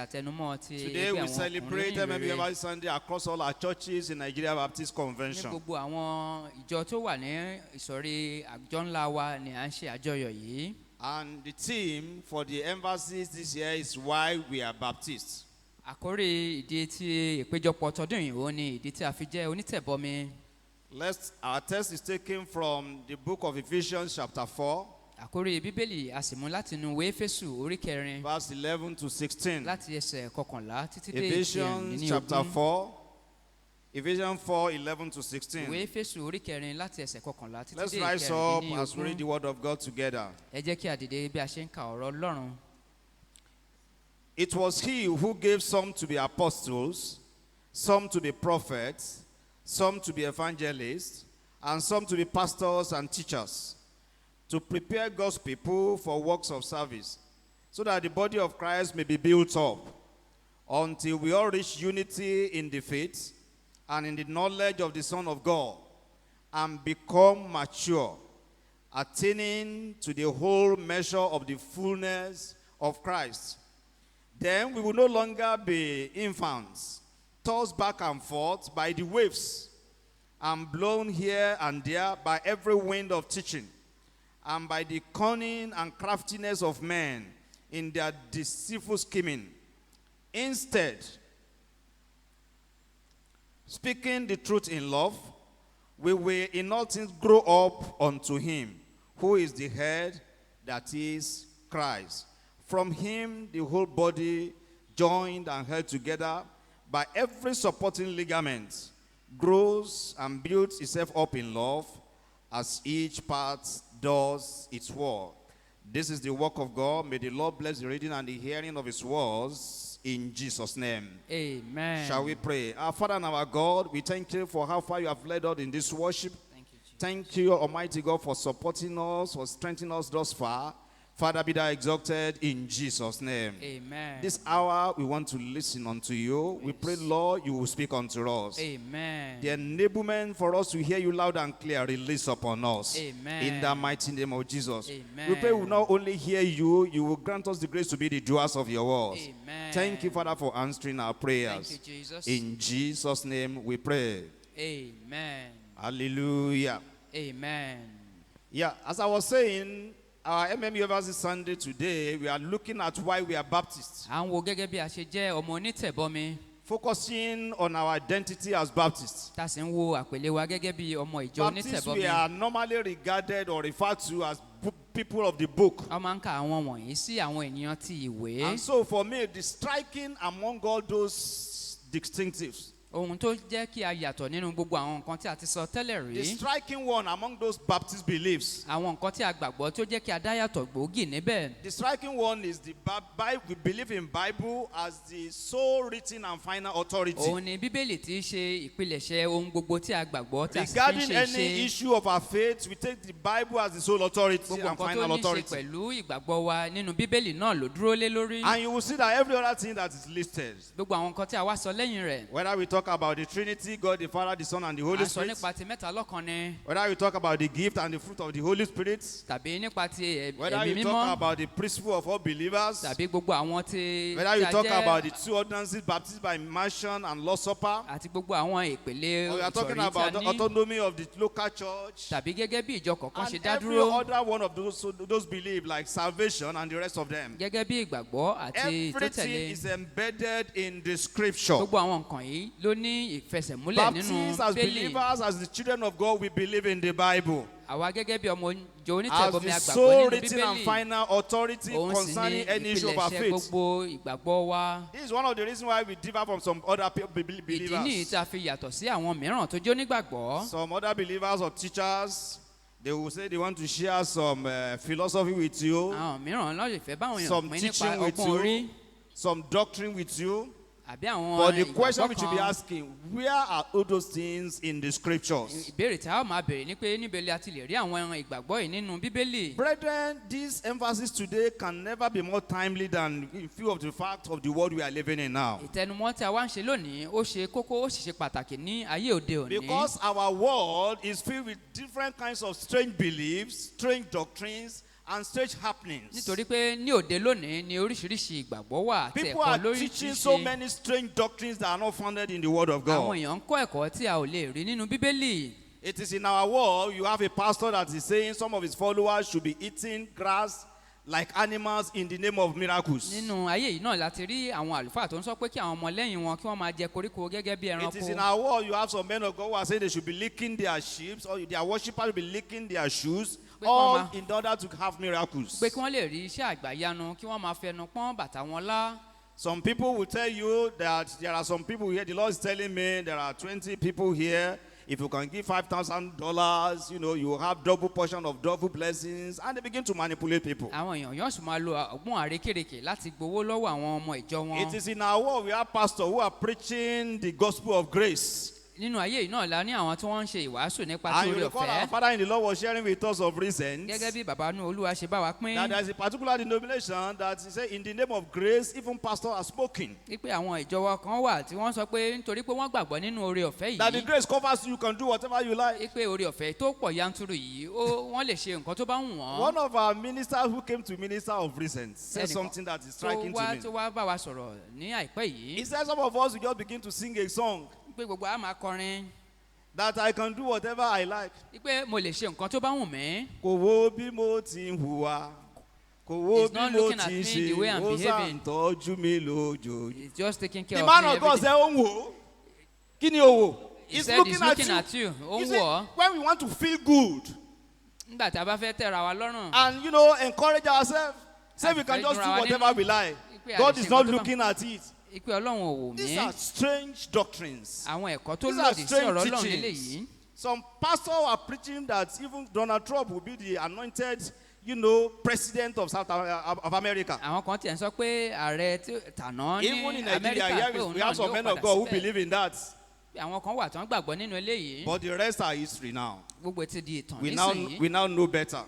àtẹnumọ́ ti Today ẹgbẹ́ we àwọn celebrate ọkùnrin MMU rere Every Sunday across all our churches in Nigeria Baptist ní Convention. gbogbo àwọn ìjọ tó wà ní ìsọ̀rí àjọ ńlá wa ni à ń ṣe àjọyọ̀ yìí. And the theme for the emphasis this year is why we are Baptists. Àkórí ìdí tí ìpéjọpọ̀ tọdún yìí ó ní ìdí tí a fi jẹ́ onítẹ̀bọmi. Our text is taken from the book of Ephesians chapter 4. Àkórí bíbélì a sì mú láti inú ìwé Éfésù orí 4 verse 11 to 16. láti ẹsẹ̀ 11 títí dé Ephesians chapter 4. 4. Ephesians 4, 11 to 16. Ìwé Éfésù orí 4 láti ẹsẹ̀ 11 títí Let's dé rise up as we read the 4. word of God together. Ẹ jẹ́ kí a dìde bí a ṣe ń ka ọ̀rọ̀ Ọlọ́run. It was he who gave some to be apostles, some to be prophets, some to be evangelists, and some to be pastors and teachers, to prepare God's people for works of service, so that the body of Christ may be built up, until we all reach unity in the faith and in the knowledge of the Son of God, and become mature, attaining to the whole measure of the fullness of Christ. Then we will no longer be infants, tossed back and forth by the waves, and blown here and there by every wind of teaching, and by the cunning and craftiness of men in their deceitful scheming. Instead, speaking the truth in love, we will in all things grow up unto him, who is the head, that is Christ. From him the whole body, joined and held together by every supporting ligament, grows and builds itself up in love, as each part does its work. This is the work of God. May the Lord bless the reading and the hearing of his words in Jesus' name. Amen. Shall we pray? Our Father and our God, we thank you for how far you have led us in this worship. Thank you, Jesus. Thank you, Almighty God, for supporting us, for strengthening us thus far. Father, be thou exalted in Jesus' name. Amen. This hour, we want to listen unto you. We pray, Lord, you will speak unto us. Amen. The enablement for us to hear you loud and clear, release upon us. Amen. In the mighty name of Jesus. Amen. We pray we will not only hear you, you will grant us the grace to be the doers of your words. Amen. Thank you, Father, for answering our prayers. Thank you, Jesus. In Jesus' name we pray. Amen. Hallelujah. Amen. Yeah, as I was saying, our MMU Every Sunday today, we are looking at why we are Baptists. À ń wo gẹ́gẹ́ bí a ṣe jẹ́ ọmọ onítẹ̀bọmi. Focusing on our identity as Baptists. Tá a sì ń wo àpèlé wa gẹ́gẹ́ bí ọmọ ìjọ Baptists, we onítẹ̀bọmi. are normally regarded or referred to as people of the book. Wọ́n máa ń ka àwọn wọ̀nyí sí àwọn ènìyàn ti ìwé. And so for me, the striking among all those distinctives, Ohun tó jẹ́ kí a yàtọ̀ nínú gbogbo àwọn nǹkan tí a ti sọ tẹ́lẹ̀ the rí. striking one among those Baptist beliefs, Àwọn nǹkan tí a gbàgbọ́ tó jẹ́ kí a dá yàtọ̀ gbòógì níbẹ̀. the striking one is the Bible. We believe in Bible as the sole written and final authority. Òun ni Bíbélì tí í ṣe ìpilẹ̀ṣẹ̀ ohun gbogbo tí a gbàgbọ́ tí a sì fi ń Regarding ṣe any iṣẹ́. issue of our faith, we take the Bible as the sole authority Gbogbo and nǹkan tó final ní ṣe authority. pẹ̀lú ìgbàgbọ́ wa nínú Bíbélì náà ló dúró lé lórí. And you will see that every other thing that is listed, Gbogbo àwọn nǹkan tí a wá sọ lẹ́yìn rẹ̀. whether we talk about the Trinity, God the Father, the Son, and the À Holy ń sọ Spirit, nípa ti mẹ́ta lọ́kan ni. whether we talk about the gift and the fruit of the Holy Spirit, Tàbí nípa ti whether ẹ̀mí you talk mímọ́. about the principle of all believers, Tàbí gbogbo àwọn tí whether you a talk about jẹ́ the two ordinances, baptism by immersion and Lord's Supper, àti gbogbo àwọn ìpele or we are talking ìsọ̀rí tí about a the ní. autonomy of the local church, Tàbí gẹ́gẹ́ bí ìjọ kọ̀ọ̀kan ṣe and dá every dúró. other one of those beliefs, like salvation and the rest of them. Gẹ́gẹ́ bí ìgbàgbọ́ àti Everything ìtọ́tẹ̀lé. is embedded in the scripture. Gbogbo àwọn nǹkan yìí ló ní ìfẹsẹ̀múlẹ̀ nínú Baptists, as Bíbélì. believers, as the children of God, we believe in the Bible Àwa gẹ́gẹ́ bí ọmọ ìjọ as onítẹ̀bọmi the àgbàgbọ́ sole nínú written and Bíbélì. final authority Òun sì ní concerning any issue of our ìpilẹ̀ṣẹ̀ faith. gbogbo ìgbàgbọ́ wa. This is one of the reasons why we differ from some other Ìdí nìyí believers. tí a fi yàtọ̀ sí àwọn mìíràn tó jó nígbàgbọ́. Some other believers or teachers, they will say they want to share some philosophy with you, Àwọn mìíràn ló lè fẹ́ báwọn èèyàn some pín nípa teaching with ọgbọ́n orí you, some doctrine with you. àbí àwọn But the question we ìgbàgbọ́ should be kan. asking, where are all those things in the scriptures? Ìbéèrè tí a ó máa béèrè ni pé níbo la ti lè rí àwọn ìgbàgbọ́ yìí nínú Bíbélì. Brethren, this emphasis today can never be more timely than in view of the fact of the world we are living in now. Ìtẹnumọ́ tí a wá ń ṣe lónìí ó ṣe kókó ó sì ṣe pàtàkì ní ayé òde òní. Because our world is filled with different kinds of strange beliefs, strange doctrines, and strange happenings. nítorí pé ní òde lónìí ni oríṣiríṣi ìgbàgbọ́ wà àti People ẹ̀kọ́ are teaching so lóríṣiríṣi. many strange doctrines that are not founded in the Word of àwọn God. èèyàn ń kọ́ ẹ̀kọ́ tí a ò lè rí nínú bíbélì. It is in our world, you have a pastor that is saying some of his followers should be eating grass like animals in the name of miracles. nínú ayé yìí náà láti rí àwọn àlùfáà tó ń sọ pé kí àwọn ọmọlẹ́yìn wọn kí wọ́n máa jẹ koríko gẹ́gẹ́ bí It is in ẹranko. our world, you have some men of God who are saying they should be licking their sheep, or their worshippers will be licking their shoes, all in order to have miracles. pé kí wọ́n lè rí iṣẹ́ àgbàyanu kí wọ́n máa fẹnu pọ́n bàtà wọn lá. Some people will tell you that there are some people here. The Lord is telling me there are 20 people here. If you can give $5,000, you will have double portion of double blessings, and they begin to manipulate people. àwọn èèyàn yóò sì máa lo ọgbọ́n àrékèrèkè láti gbowó lọ́wọ́ àwọn ọmọ ìjọ wọn. It is in our world we have pastors who are preaching the gospel of grace. nínú ayé yìí náà la ní àwọn tí wọ́n ń ṣe ìwàásù nípa tí And you orí recall our ọ̀fẹ́. father in the Lord was sharing with us of recent gẹ́gẹ́ bí bàbá inú olúwa ṣe bá wa pín. that there is a particular denomination that he said in the name of grace, even pastors are spoken. wípé àwọn ìjọwọ́ kan wà tí wọ́n sọ pé nítorí pé wọ́n gbàgbọ́ nínú orí ọ̀fẹ́ That the yìí. grace covers you can do whatever you like. wípé orí ọ̀fẹ́ tó pọ̀ yanturu yìí wọ́n lè ṣe nǹkan tó bá wù wọ́n. One of our ministers who came to minister of recent said Ẹnìkan something that is tó striking to me. wá bá wa sọ̀rọ̀ ní àìpẹ́ He yìí. said some of us will just begin to sing a song wípé gbogbo a máa kọrin. that I can do whatever I like. wípé mo lè ṣe nǹkan tó bá wù mí. Kò wo bí mo ti ń hùwà, kò wo He's bí not mo looking at ti ń me ṣe, the way I'm ó sá behaving. ń tọ́jú mi lójoojúmọ́. He's just taking care The of man me of God every said, day. ó ń wò ó. Kí ni ó wò? He said he's looking at you. Ó He ń said, wò ọ́. when we want to feel good nígbà tí a bá fẹ́ tẹ̀ra wa lọ́rùn. and encourage ourselves, say we can just do whatever we like. God is not looking at it. ìpè ọlọ́run ò wò These mí. are strange doctrines. àwọn ẹ̀kọ́ tó These are lòdì sí strange ọ̀rọ̀ ọlọ́run teachings. lélẹ́yìí. Some pastors are preaching that even Donald Trump will be the anointed, president of of America. àwọn kan tiẹ̀ ń sọ pé ààrẹ tàná ní Even in Nigeria, amẹ́ríkà pé here òun we náà have some yóò men of padà God who síbẹ̀. believe in that. àwọn kan wà tó ń gbàgbọ́ nínú eléyìí. But the rest are history now. gbogbo ti di ìtàn We nísìnyí. now know better.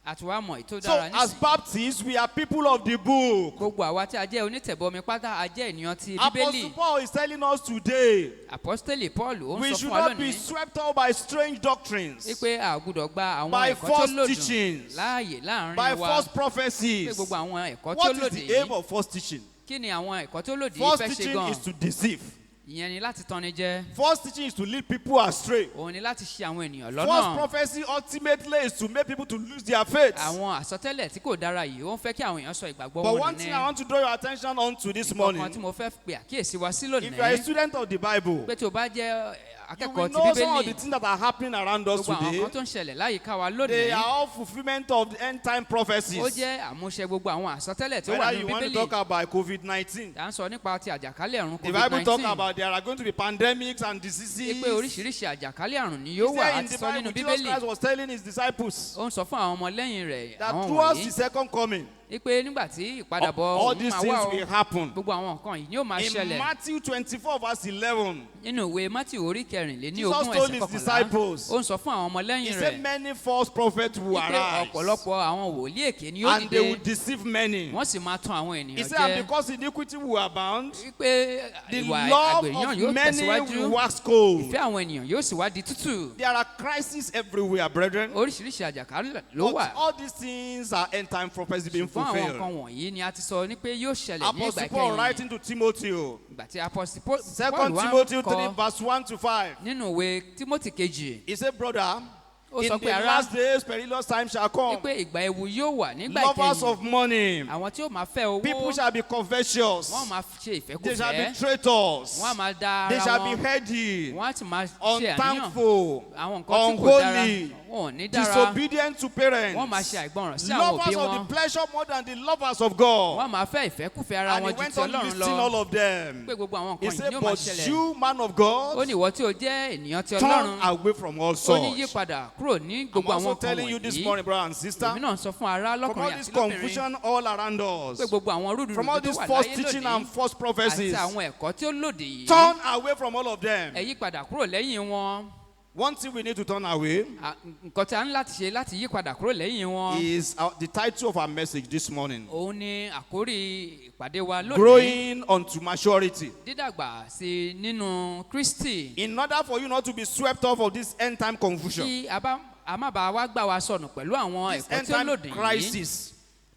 àti wàá mọ̀ ètò So dára as nísìnyí. Baptists, we are people of the book. gbogbo àwa tí a jẹ́ onítẹ̀bọmi pátá a jẹ́ ènìyàn ti Apostle bíbélì. Paul is telling us today, apostoli paul ó ń we sọ should fún wa not be lónìí. swept up by strange doctrines, wípé a ò gbúdọ̀ gba àwọn by ẹ̀kọ́ tó false lòdùn teachings, láàyè by láàrin wa. false pé prophecies. gbogbo àwọn ẹ̀kọ́ tó What is lòdì the aim yìí. of false teaching? kí ni àwọn ẹ̀kọ́ tó lòdì yìí False fẹ́ ṣe teaching gan-an. is to deceive. ìyẹn ni láti tọ́ni jẹ. False teaching is to lead people astray. òun ni láti ṣe àwọn ènìyàn False lọ́nà. prophecy ultimately is to make people to lose their faith. àwọn àsọtẹ́lẹ̀ tí kò dára yìí ó ń fẹ́ kí àwọn èèyàn sọ ìgbàgbọ́ But wọn one nù thing ní. I want to draw your attention on to this nǹkan morning, kan tí mo fẹ́ pe àkíyèsí wa sí if you are a lónìí. student of the Bible, pé tí o bá jẹ́ you akẹ́kọ̀ọ́ will ti know some of the bíbélì. things that are happening around us gbogbo àwọn today. kan tó ń ṣẹlẹ̀ láyìíká wa They lónìí. are all fulfillment of the end time ó prophecies. jẹ́ àmúṣe gbogbo àwọn àsọtẹ́lẹ̀ tó wà Whether nínú you want to bíbélì. talk about COVID-19, à ń sọ nípa ti àjàkálẹ̀ àrùn the Bible talk covid-19. about there are going to be pandemics and diseases. pé oríṣiríṣi àjàkálẹ̀ àrùn ni He yóò wà said in àti the sọ nínú Bible, Jesus bíbélì. Christ was telling his disciples ó ń sọ fún àwọn ọmọlẹ́yìn rẹ̀ that àwọn towards wọ̀nyí. the second coming, pé nígbà tí ìpadàbọ̀ all òun these máa things wá will o. happen. gbogbo àwọn nǹkan yìí ni ó máa In ṣẹlẹ̀. Matthew 24 verse 11, nínú ìwé matthew orí kẹrìnléní Jesus ogún told ẹsẹ̀ his kọkànlá. disciples, ó ń sọ fún àwọn he ọmọlẹ́yìn said rẹ̀. many false prophets will wípé arise ọ̀pọ̀lọpọ̀ àwọn wòlíì èké ni yóò and they will dìde. deceive many. wọ́n sì máa tan àwọn He ènìyàn said, and jẹ. because iniquity will abound, wípé the ìwà love àgbèyàn of yóò many tẹ̀síwájú. will wax cold. ìfẹ́ àwọn ènìyàn yóò sì wá di tútù. There are crises everywhere, brethren. oríṣiríṣi àjàkálẹ̀ ló But wà. all these things are end time prophecies being fún àwọn nǹkan fulfilled. wọ̀nyí ni a ti sọ ní pé yóò ṣẹlẹ̀ ní ìgbà Apostle Paul kẹyìn. writing to Timothy, ìgbà tí apọ́sítì paul 2 wá Timothy ń 3 kọ verse 1 to 5. nínú ìwé timothy kejì. He said, brother, ó in sọ the pé ará last days perilous times shall come. wípé ìgbà ewu yóò wà nígbà Lovers ìkẹyìn. of money. àwọn tí ó máa fẹ́ People owó shall be covetous. wọ́n máa ṣe They shall be ìfẹ́kùfẹ́. traitors. wọ́n á máa da They ara shall be wọn. heady, wọ́n á sì máa ṣe àníyàn. unthankful, àwọn nǹkan tí kò dára unholy, wọn ò ní dára. disobedient to parents, wọ́n máa ṣe àìgbọràn sí àwọn lovers òbí of the wọn. pleasure more than the lovers of God. wọ́n máa fẹ́ ìfẹ́kùfẹ́ ara And wọn he ju went ti on ọlọ́run listing all lọ. of them. pé gbogbo àwọn He nǹkan yìí said, ni ó máa but ṣẹlẹ̀. you, man of ó God, ní ìwọ tí o jẹ́ ènìyàn ti turn ọlọ́run. away from all ó ní yí such. padà kúrò ní I'm gbogbo also àwọn nǹkan telling you this wọ̀nyí. morning, brother and sister, èmi náà sọ fún ará from all lọ́kùnrin this àti lóbìnrin. confusion all around us, pé gbogbo àwọn rúdurùdu from all tó this wà false láyé teaching lónìí and false àti prophecies, àwọn ẹ̀kọ́ tí ó lòdì yìí. turn away from all of them. ẹ yí padà kúrò lẹ́yìn wọn. One thing we need to turn away nǹkan tí a ń láti ṣe láti yí padà kúrò lẹ́yìn wọn. is the title of our message this morning, òun ni àkórí ìpàdé wa lónìí. growing unto maturity. dídàgbà sí nínú kristi. In order for you not to be swept off of this end time confusion, kí a bá a má bàa wá gbà wá sọnù pẹ̀lú àwọn this ẹ̀kọ́ end tí ó time lòdì yìí crisis,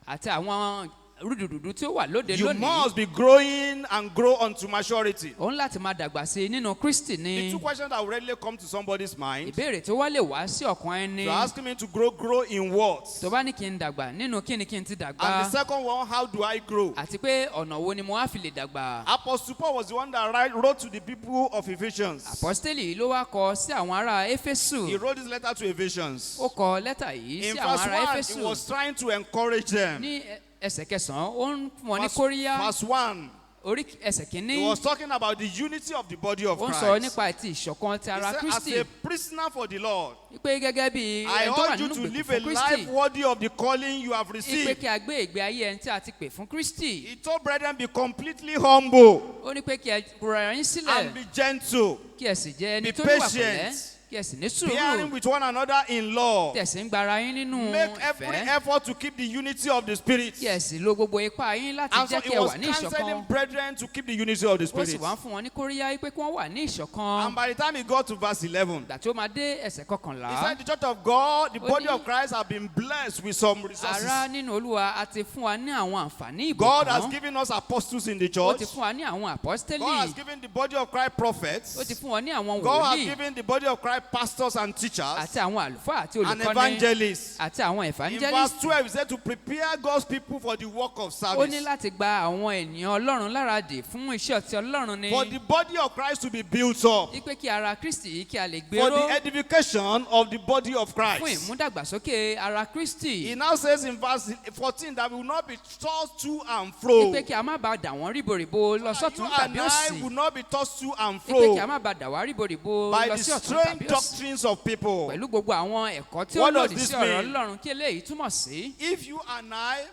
àti àwọn rúdurùdu tí ó wà lóde you lónìí. must be growing and grow unto maturity. òun láti máa dàgbà sí i nínú Kristi The ni. two questions that will readily come to somebody's mind. ìbéèrè tí ó wá lè wá sí ọkàn ẹni. You're asking me to grow in what? tó bá ní kí n dàgbà nínú kí ni kí n ti And the dàgbà. second one, how do I grow? àti pé ọ̀nà wo ni mo wá fi lè dàgbà. Apostle Paul was the one that wrote to the people of Ephesians. apọ́stélì ló wá kọ sí àwọn ará Éfésù. He wrote this letter to Ephesians. ó kọ lẹ́tà yìí In sí àwọn verse ará 1, he Éfésù. was trying to encourage them. ní ẹsẹ̀ kẹsàn-án ó ń fún wọn ní kóríyá. Verse 1, orí ẹsẹ̀ he kínní was talking about the unity of the body of ó ń sọ Christ. nípa ti ìṣọ̀kan ti He ara said, Kristi. as a prisoner for the Lord, pé gẹ́gẹ́ bí I ẹni tó wà urge you nínú to ìgbèkùn live a fún life Kristi. worthy of the calling you have pé received. kí a gbé ìgbé ayé ẹni tí a ti pè fún Kristi. He told brethren, be completely humble ó ní pé kí ẹ rọra yín sílẹ̀ and be gentle, kí ẹ sì jẹ́ ẹni be tó níwà patient, pẹ̀lẹ́ kí ẹ sì ní bearing sùúrù with one another in love. kí ẹ sì ń gbara yín nínú Make every ìfẹ́ effort to keep the unity of the Spirit. kí ẹ sì lo gbogbo ipá yín láti And so jẹ́ he kí ẹ was wà ní counseling ìṣọ̀kan. brethren to keep the unity of the ó sì Spirit. wá ń fún wọn ní kóríyá pé kí wọ́n wà ní ìṣọ̀kan. And by the time he got to verse 11, ìgbà tí ó máa dé ẹsẹ̀ he kọkànlá. said, the church of God, the Ó body ní- of Christ, have been blessed with some resources. ará nínú Olúwa a ti fún wa ní àwọn àǹfààní God has ìbùkún. given us apostles in the ó church. ti fún wa ní àwọn God has àpọ́stélì. given the body of Christ prophets. ó ti fún wa ní àwọn God has wòlíì given the body of Christ pastors and teachers àti àwọn àlùfáà àti and olùkọ́ni evangelists. àti àwọn In verse evangelist. 12, he said to prepare God's people for the work of ó ní service. láti gba àwọn ènìyàn Ọlọ́run láradì fún iṣẹ́ ti Ọlọ́run ni. For the body of Christ to be built up. wípé kí ara Kristi yìí kí a lè For gbèrò the edification of the body of fún Christ. ìmúdàgbàsókè ara Kristi. He now says in verse 14 that we will not be tossed to and fro. wípé kí a má bàa dà wọ́n ríboríbo lọ You sọ́tún and tàbí I òsì. will not be tossed to and wípé kí a fro má bàa dà wá ríboríbo by lọ the sí ọ̀tún strange tàbí òsì. doctrines of people. pẹ̀lú gbogbo àwọn ẹ̀kọ́ tí ó What does lòdì this sí ọ̀rọ̀ mean? Ọlọ́run kí eléyìí túmọ̀ sí. If you and I,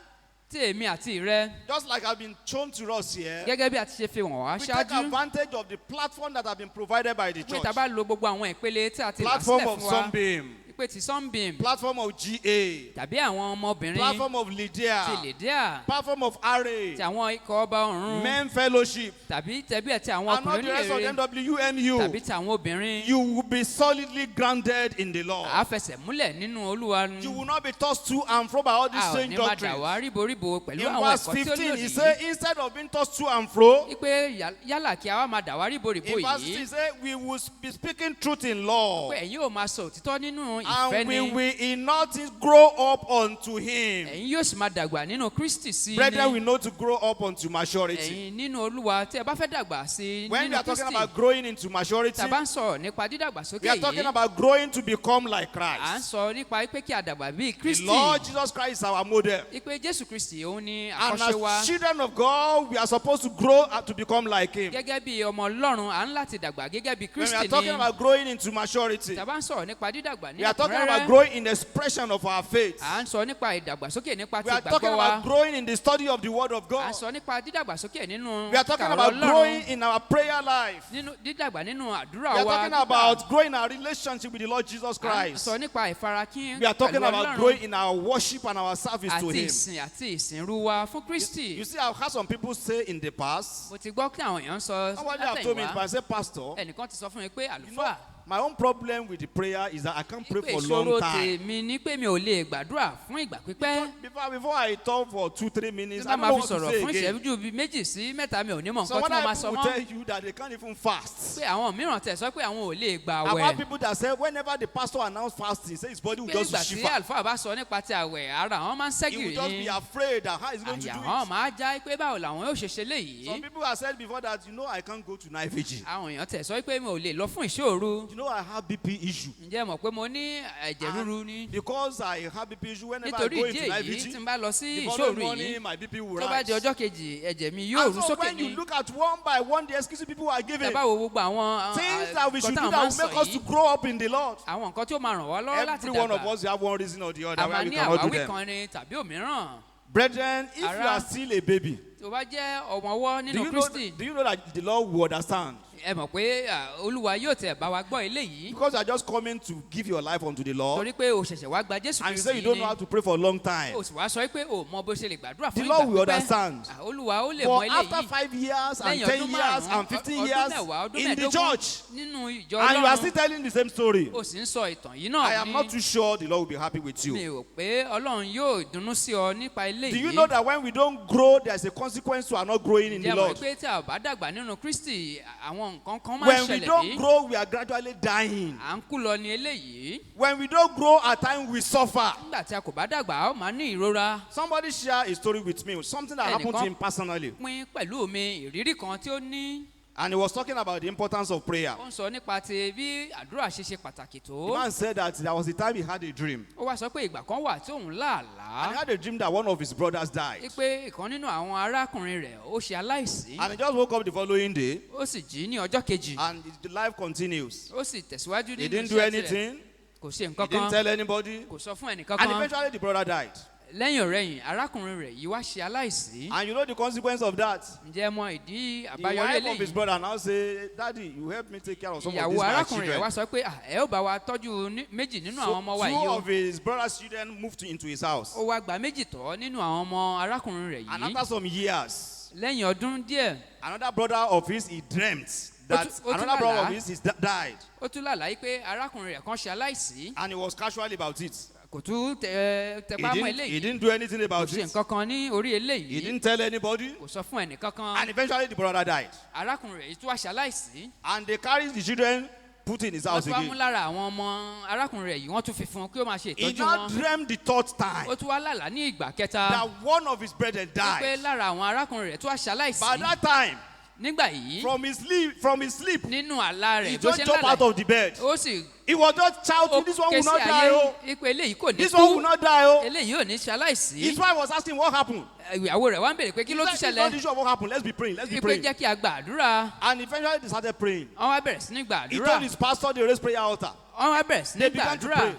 tí èmi àti rẹ just like have been shown to us here, gẹ́gẹ́ bí a ti ṣe fi wọ̀n wá we take ṣáájú. advantage of the platform that have been provided by the pé church. tá a bá lo gbogbo àwọn ìpele tí a ti là Platform sílẹ̀ of fún wa. Sunbeam, pé ti Sunbeam platform of GA, tàbí àwọn ọmọbìnrin platform of ti Lydia, Lydia platform of RA, ti àwọn ikọ̀ ọba ọ̀run Men Fellowship, tàbí tẹ̀bí ẹ̀ ti àwọn and all ọkùnrin the rest of rere them, WMU. tàbí ti àwọn obìnrin. You will be solidly grounded in the Lord. a fẹsẹ̀ múlẹ̀ nínú Olúwa ni. You will not be tossed to and fro by all these a ò strange ní máa dà doctrines. wá ríboríbo pẹ̀lú In àwọn verse ẹ̀kọ́ tí ó 15, he lòdì. said, instead of being tossed to and fro, wípé yálà kí a wá máa dà wá ríboríbo in verse 16, yìí. he said, we will be speaking truth in law, pé ẹ̀yin ò máa sọ òtítọ́ nínú ìfẹ́ and we ni. will in nothing grow up unto him. ẹ̀yin yóò sì máa dàgbà nínú Kristi sí Brethren, we ni. know to grow up unto maturity. ẹ̀yin nínú Olúwa tí ẹ bá fẹ́ dàgbà sí When we nínú are talking Kristi. about growing into maturity, tá a bá ń sọ̀rọ̀ nípa dídàgbàsókè we are talking yìí. about growing to become like à ń Christ. sọ nípa pé kí a dàgbà bíi The Kristi. Lord Jesus Christ is our model. ipe Jésù Kristi òun ni And àkọ́ṣe wa. as children of God, we are supposed to grow to become like Him. gẹ́gẹ́ bí ọmọ Ọlọ́run à ń láti dàgbà gẹ́gẹ́ bí When we Kristi are ni. talking about growing into maturity, tá a bá ń sọ̀rọ̀ nípa dídàgbà ní we are talking about ẹ̀kúnrẹ́rẹ́. growing in the expression of our faith. à ń sọ nípa ìdàgbàsókè nípa ti We are talking ìgbàgbọ́ wa. about growing in the study of the Word of à ń God. sọ nípa dídàgbàsókè nínú We are talking kíkà about ọ̀rọ̀ growing Ọlọ́run. in our prayer life. nínú dídàgbà nínú We àdúrà are wa. talking gbígbà. about growing our relationship with the Lord Jesus à ń Christ. sọ nípa ìfarakín We are talking pẹ̀lú about Ọlọ́run. growing in our worship and our service to àti Him. ìsìn àti ìsìnrú wa fún Kristi. You see, I've had some people say in the past, mo ti gbọ́ kí àwọn èèyàn sọ somebody have told me, but I látẹ̀yìnwá. said, Pastor, ẹnìkan ti sọ fún mi pé you know, àlùfáà. my own problem with the prayer is that I can't pray pé for a long ìṣòro time. tèmi ni pé mi ò lè gbàdúrà fún ìgbà pípẹ́. Before I talk for 2-3 minutes, tí I bá don't máa know fi what to sọ̀rọ̀ say fún again. ìṣẹ́jú bíi méjì sí mẹ́ta mi ò ní mọ̀ So nǹkan what tí mo máa I sọ will mọ́. tell you that they can't even fast. pé àwọn mìíràn tẹ̀ sọ pé àwọn ò lè gbà I've had àwẹ̀. people that say whenever the pastor announced fasting, say his body will pé just ìgbà tí shiver. àlùfáà bá sọ nípa ti àwẹ̀ ara àwọn máa ń He will ṣẹ́gìrì just ní. be afraid that how he's going to àyà do wọn it. máa já pé báwo làwọn yóò ṣe ṣe Some léyìí. people have said before that, I can't go to night vigil. àwọn èèyàn tẹ̀ sọ pé mi ò lè lọ fún ìṣòro. I have BP issue. ǹjẹ́ mọ̀ pé mo ní ẹ̀jẹ̀ ríru ni. Because I have BP issue, whenever I nítorí go ìdí into night èyí tí vigil, n bá lọ sí the ìṣòro following yìí morning my BP will tó bá di rise. ọjọ́ kejì ẹ̀jẹ̀ mi yóò And rú so sókè when you ni. look at one by one the excuses people are giving, tàbá wo gbogbo àwọn things that we should nǹkan do táwọn máa that ń will sọ make us to yìí. grow up in the Lord. àwọn nǹkan tí ó máa ràn wá lọ́wọ́ láti Every one of dàgbà. us, we have one reason or the other a why máa we ní cannot do àwáwí them. kan ni tàbí òmíràn. Brethren, if you Ará. are still a baby, tó bá jẹ́ ọ̀mọ̀wọ́ nínú Kristi. do you know that the Lord will understand? ẹ mọ̀ pé olúwa yóò tẹ̀ bá wa gbọ́ eléyìí. Because you are just coming to give your life unto the Lord. torí pé o ṣẹ̀ṣẹ̀ wá gba Jésù And you Kristi say you don't know how to pray for a long time. o sì wá sọ pé o mọ bó ṣe lè gbàdúrà The fún Lord will ìgbà understand. pípẹ́. olúwa ó lè But mọ after eléyìí 5 years and lẹ́yìn 10 ọdún years márùn-ún and 15 ọdún years mẹ́wàá ọdún in the mẹ́ẹ̀ẹ́dógún church, nínú ìjọ and you are Ọlọ́run still telling the same story, o sì ń sọ ìtàn yìí I náà am not too sure the Lord will be happy with mi you. ò pé Ọlọ́run yóò dunnú sí ọ nípa Do you know eléyìí. that when we don't grow, there's a consequence to our not growing in the ǹjẹ́ mọ̀ Lord? pé tí a ò bá dàgbà nínú Kristi àwọn nǹkan kan máa ń When we ṣẹlẹ̀ don't bí grow, we are gradually dying. à ń kú lọ ní eléyìí. When we don't grow, at times we suffer. nígbà tí a kò bá dàgbà a ó máa ní ìrora. Somebody share a story with me, something that happened to him personally. pín pẹ̀lú mi ìrírí kan tí ó ní. And he was talking about the importance of prayer. ó ń sọ nípa ti bí àdúrà ṣe ṣe pàtàkì The tó. man said that there was a time he had a dream. ó wá sọ pé ìgbà kan wà tí òun And he láàlá. had a dream that one of his brothers died. pé ìkan nínú àwọn arákùnrin rẹ̀ ó ṣe aláìsí. And he just woke up the following day, ó sì jí ní ọjọ́ kejì. and the life continues. ó sì tẹ̀síwájú He nínú didn't do iṣẹ́ tirẹ̀. anything. kò ṣe He nǹkan didn't kan. tell anybody. kò sọ fún ẹnìkan And kan. eventually the brother died. lẹ́yìn ọ̀rẹ́yìn arákùnrin rẹ̀ yìí wá ṣe aláìsí. And you know the consequence of that? ǹjẹ́ ẹ mọ ìdí The àbáyọrí wife of his eléyìí. brother now say, Daddy, you help me take care of some of ìyàwó these my arákùnrin rẹ̀ wá children. sọ pé ẹ ó bá wa tọ́jú méjì nínú àwọn ọmọ wa So yìí two o. of his brother's children moved into his house. ó wá gba méjì tọ́ nínú àwọn ọmọ arákùnrin rẹ̀ And yìí. after some years, lẹ́yìn ọdún díẹ̀ another brother of his, he dreamt that ó tún another brother of lálàá. his died. ó tún lálàá pé arákùnrin rẹ̀ kan ṣe aláìsí. And he was casual about it. kò tún He tẹpá mọ́ he eléyìí. didn't do anything kò about ṣe it. nǹkan kan ní orí He eléyìí. didn't tell anybody. kò sọ fún ẹnìkan kan. And eventually the brother died. arákùnrin rẹ̀ yìí tún wá ṣe aláìsí. And they carried the children, put in his wọ́n house tún wá mú again. lára àwọn ọmọ arákùnrin rẹ̀ yìí wọ́n tún fi fún un kí ó máa ṣe He ìtọ́jú now wọn. dreamed the third time ó tún wá lálàá ní ìgbà kẹta. that one of his brethren pé died. lára àwọn arákùnrin rẹ̀ tún wá ṣe By aláìsí. that time, nígbà yìí from his sleep, nínú àlá he rẹ̀ bó just ṣe ń jumped out lálàá of the bed. ó sì He was just ó shouting, this one ké will sí not die, ayé oh. ipò eléyìí kò ní This one will kú not die, oh. eléyìí ò ní ṣe aláìsí. His wife was asking what happened. ìyàwó rẹ̀ wá ń bèrè pé kí He ló said, tún it's not ṣẹlẹ̀. the issue of what happened. Let's be praying. Let's be pé praying. jẹ́ kí a gba àdúrà. And eventually they started praying. wọ́n wá bẹ̀rẹ̀ sí ní gba He àdúrà. told his pastor they raised prayer altar. wọ́n wá bẹ̀rẹ̀ sí ní They gba began to àdúrà. pray.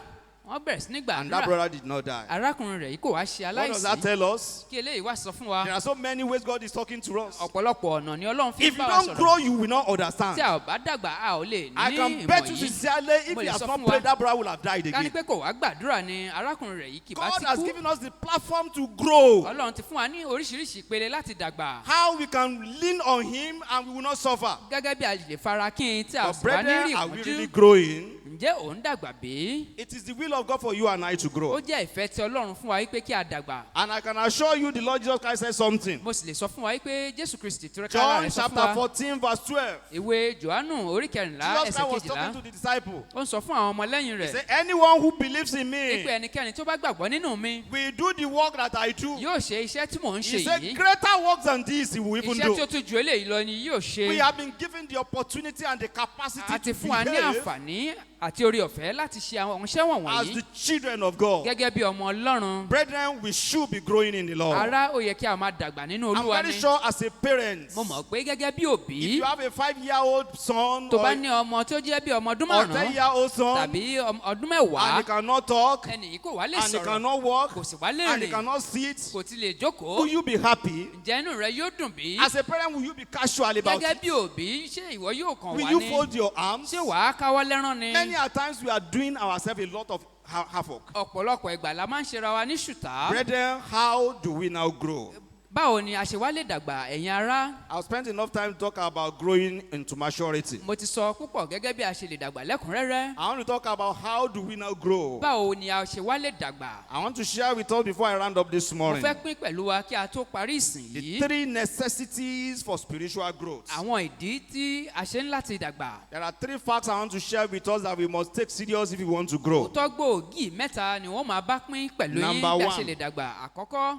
wọ́n bẹ̀rẹ̀ sí ní gba And that àdúrà. brother did not die. arákùnrin rẹ̀ yìí kò wá ṣe What does that aláìsí. tell us? kí eléyìí wá sọ fún wa. There are so many ways God is talking to us. ọ̀pọ̀lọpọ̀ ọ̀nà ni Ọlọ́run fi If ń you bá wa don't sọ̀rọ̀. grow, you will not understand. tí a ò bá dàgbà a ò lè I ní can ìmọ̀ bet you yìí. sincerely, if Mo he lè has sọ not fún wa. prayed, that brother will have died ká ní again. pé kò wá gbàdúrà ni arákùnrin rẹ̀ yìí kì bá God ti has kú. given us the platform to grow. Ọlọ́run ti fún wa ní oríṣiríṣi ìpele láti dàgbà. How we can lean on him and we will not suffer. gẹ́gẹ́ bí a lè fara kí n tí a But sì bá ní brethren, rí are we really ìpọ́njú. growing? ǹjẹ́ ò ń dàgbà bí? It is the will of God for you and I to ó grow. jẹ́ ìfẹ́ tí Ọlọ́run fún wa wípé kí a dàgbà. And I can assure you the Lord Jesus Christ said something. mo sì lè sọ fún wa wípé Jésù Kristi tó rẹ́ká John rẹ̀ sọ fún chapter wa. 14 verse 12. ìwé Jòhánù orí kẹrìnlá Jesus ẹsẹ̀ Christ was kejìlá. talking to the disciple. ó ń sọ fún àwọn ọmọlẹ́yìn He rẹ̀ said, anyone who believes in wípé me ẹnikẹ́ni tó bá gbàgbọ́ nínú mi will do the work that I do. yóò ṣe iṣẹ́ tí mò ń ṣe He said, yìí. greater works than this he will even iṣẹ́ tí ó do. tún ju eléyìí lọ ni yóò ṣe. We have been given the opportunity and the capacity a ti to fún wa ní behave àǹfààní àti orí ọ̀fẹ́ láti ṣe àwọn iṣẹ́ as wọ̀nyí the children of God. gẹ́gẹ́ bí ọmọ Ọlọ́run. Brethren, we should be growing in the Lord. ará ó yẹ kí a máa dàgbà nínú I'm Olúwa very ni. sure as a parent, mo mọ̀ pé gẹ́gẹ́ bí if òbí you have a 5-year-old son tó or, bá ní ọmọ tó jẹ́ bí ọmọ ọdún or márùn-ún 10-year-old son tàbí ọdún and mẹ́wàá he cannot talk ẹnì yìí kò wá lè and he sọ̀rọ̀ cannot walk kò sì wá lè and he rìn cannot sit, kò ti lè will jókòó you be happy? ǹjẹ́ inú rẹ yóò dùn bí? As a parent, will you be casual about gẹ́gẹ́ it? bí òbí ṣé ìwọ yóò kàn Will wá you ní fold your arms? ṣé wàá káwọ́ lẹ́rán ni? Many a times we are doing ourselves a lot of havoc. ọ̀pọ̀lọpọ̀ ìgbà la máa ń ṣera wa ní ṣùtá. Brethren, how do we now grow? báwo ni a ṣe wá lè dàgbà ẹ̀yin ará? I've spent enough time to talk about growing into maturity. mo ti sọ púpọ̀ gẹ́gẹ́ bí a ṣe lè dàgbà lẹ́kùnrẹ́rẹ́. I want to talk about how do we now grow. báwo ni a ṣe wá lè dàgbà? I want to share with us before I round up this mo morning fẹ́ pín pẹ̀lú wa kí a tó parí ìsìn the yìí 3 necessities for spiritual growth. àwọn ìdí tí a ṣe ń láti dàgbà. There are 3 facts I want to share with us that we must take serious if we want to grow. òótọ́ gbòógì mẹ́ta ni wọ́n máa bá pín pẹ̀lú yín Number bí a one. ṣe lè dàgbà. àkọ́kọ́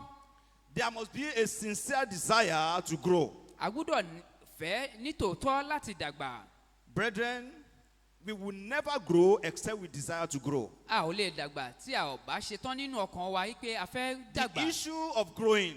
There must be a sincere desire to grow. a gbọ́dọ̀ fẹ́ nítòótọ́ láti dàgbà. Brethren, we will never grow except we desire to grow. a ò lè dàgbà tí a ò bá ṣetán nínú ọkàn wa yìí pé a fẹ́ The dàgbà. issue of growing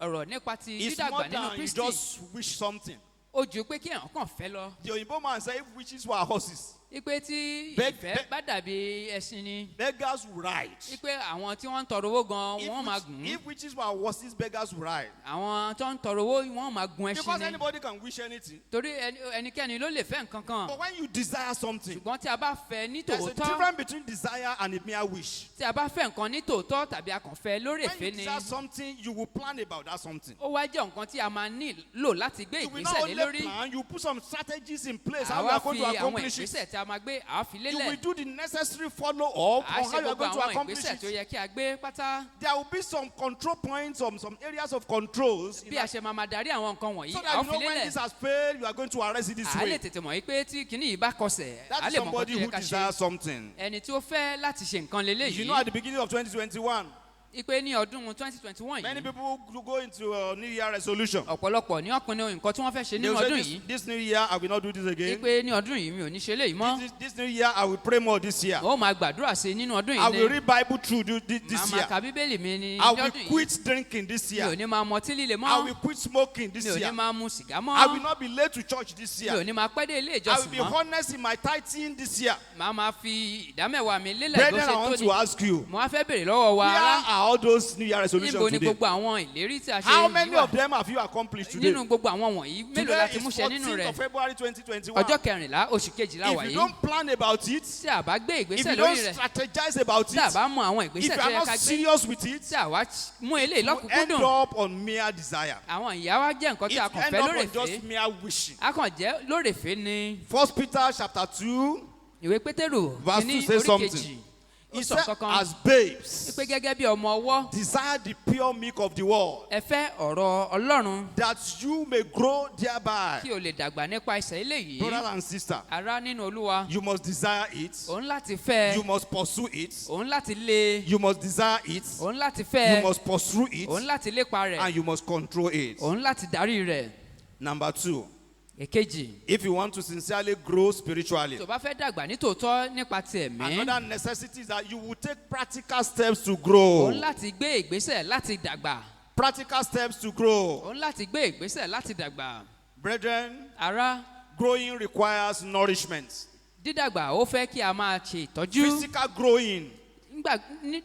ọ̀rọ̀ nípa ti is dídàgbà more nínú than you Kristi just wish something. ó ju pé kí èèyàn kàn fẹ́ lọ. The Oyinbo man said if wishes were horses, ipe tí Beg- ìfẹ́ beg- bá dàbí ẹṣin ni. Beggars will ride. ipe àwọn tí wọ́n ń tọrọ owó gan wọ́n máa gùn. If witches were horses, beggars will ride. àwọn tó ń tọrọ owó wọ́n máa gun ẹṣin Because ni. anybody can wish anything. torí ẹnikẹ́ni ló lè fẹ́ nǹkan kan. But when you desire something, ṣùgbọ́n tí a bá fẹ́ ní there's a tòótọ́ difference between desire and a mere wish. tí a bá fẹ́ nǹkan ní tòótọ́ tàbí a kàn fẹ́ lórí When you èfé ni. desire something, you will plan about that something. ó wá jẹ́ nǹkan tí a máa nílò láti gbé You will not ìgbésẹ̀ lé only lórí. plan, you put some strategies in place how you àwa are going fi to àwọn accomplish it. ìgbésẹ̀ tí a máa gbé àá fi You will lélẹ̀. do the necessary follow-up a on ṣe how you are gbogbo going to àwọn accomplish ìgbésẹ̀ tó it. yẹ kí a gbé pátá. There will be some control points, some areas of controls. bí a ṣe máa darí àwọn nǹkan wọ̀nyí So a that ó you fi know when lélẹ̀. this has failed, you are going to arrest it this a lè way. tètè mọ̀ yí pé tí kinní yìí bá kọsẹ̀ a That is lè mọ̀ nǹkan somebody tó yẹ who ká desires ṣe. something. ẹni tí ó fẹ́ láti ṣe nǹkan You know, at lélẹ́yìí. the beginning of 2021, ipe ní ọdún 2021 many yìí people go into a New Year resolution. ọ̀pọ̀lọpọ̀ ní ọ̀pinnu nǹkan tí wọ́n fẹ́ ṣe They nínú will say, ọdún this, yìí. this New Year, I will not do this again. ipe ní ọdún yìí mi ò ní ṣe léyìí mọ́. This New Year, I will pray more this year. ó máa gbàdúrà sí i nínú ọdún I yìí will ni. read Bible through màá this máa year. ka bíbélì mi ní I will ọdún yìí. quit drinking this mi ò year. ní máa mọtí líle I mọ́. will quit smoking this mi ò ní year. máa mu sìgá I will mọ́. not be late to church this mi ò year. ní máa pẹ́ dé ilé I will ìjọsìn be mọ́. honest in my tithing this year. màá máa fi ìdámẹ́wàá mi lélẹ̀ bó Brethren, ṣe I tó want ni. to ask you, mo wá fẹ́ bèrè lọ́wọ́ wa where ará. are all those New Year resolutions níbo ni today? gbogbo àwọn ìlérí tí a ṣe How yìí many wà? of them have you accomplished today? nínú gbogbo àwọn wọ̀nyí mélòó Today láti is mú ṣe nínú 14th rẹ̀? of February 2021. ọjọ́ kẹrìnlá oṣù kejìlá If wà you yìí. don't plan about it, tí a bá gbé if ìgbésẹ̀ you don't lórí rẹ̀. strategize about tí a it, bá mọ àwọn if ìgbésẹ̀ you tó are yẹ ká not gbé. serious with it, tí a wá mú eléyìí you will end lọ́kùnkúndùn. up on mere desire. àwọn ìyá wa jẹ́ nǹkan It tí a will kàn end fẹ́ up lórí on just èfé. mere wishing. a kàn jẹ́ lórí èfé ni. 1 Peter chapter 2, ìwé pétérù Verse kìíní 2 says orí something. kejì. ó he sọ said, kankan. as babes, pé gẹ́gẹ́ bí ọmọ ọwọ́. desire the pure milk of the world, ẹ fẹ́ ọ̀rọ̀ ọlọ́run that you may grow thereby. kí o lè dàgbà nípa ìṣẹ́ eléyìí. Brother and sister, ará nínú olúwa. you must desire it. òun láti fẹ́. You must pursue it. òun láti lé. You must desire it. òun láti You fẹ́. must pursue òun it. láti lépa rẹ̀. And you must control it. òun láti darí rẹ̀. Number 2, èkejì. if you want to sincerely grow spiritually, tó bá fẹ́ dàgbà ní tòótọ́ nípa ti ẹ̀mí. another necessity is that you will take practical steps to grow. òun láti gbé ìgbésẹ̀ láti dàgbà. Practical steps to grow. òun láti gbé ìgbésẹ̀ láti dàgbà. Brethren, ará growing requires nourishment. dídàgbà ó fẹ́ kí a máa ṣe ìtọ́jú. Physical growing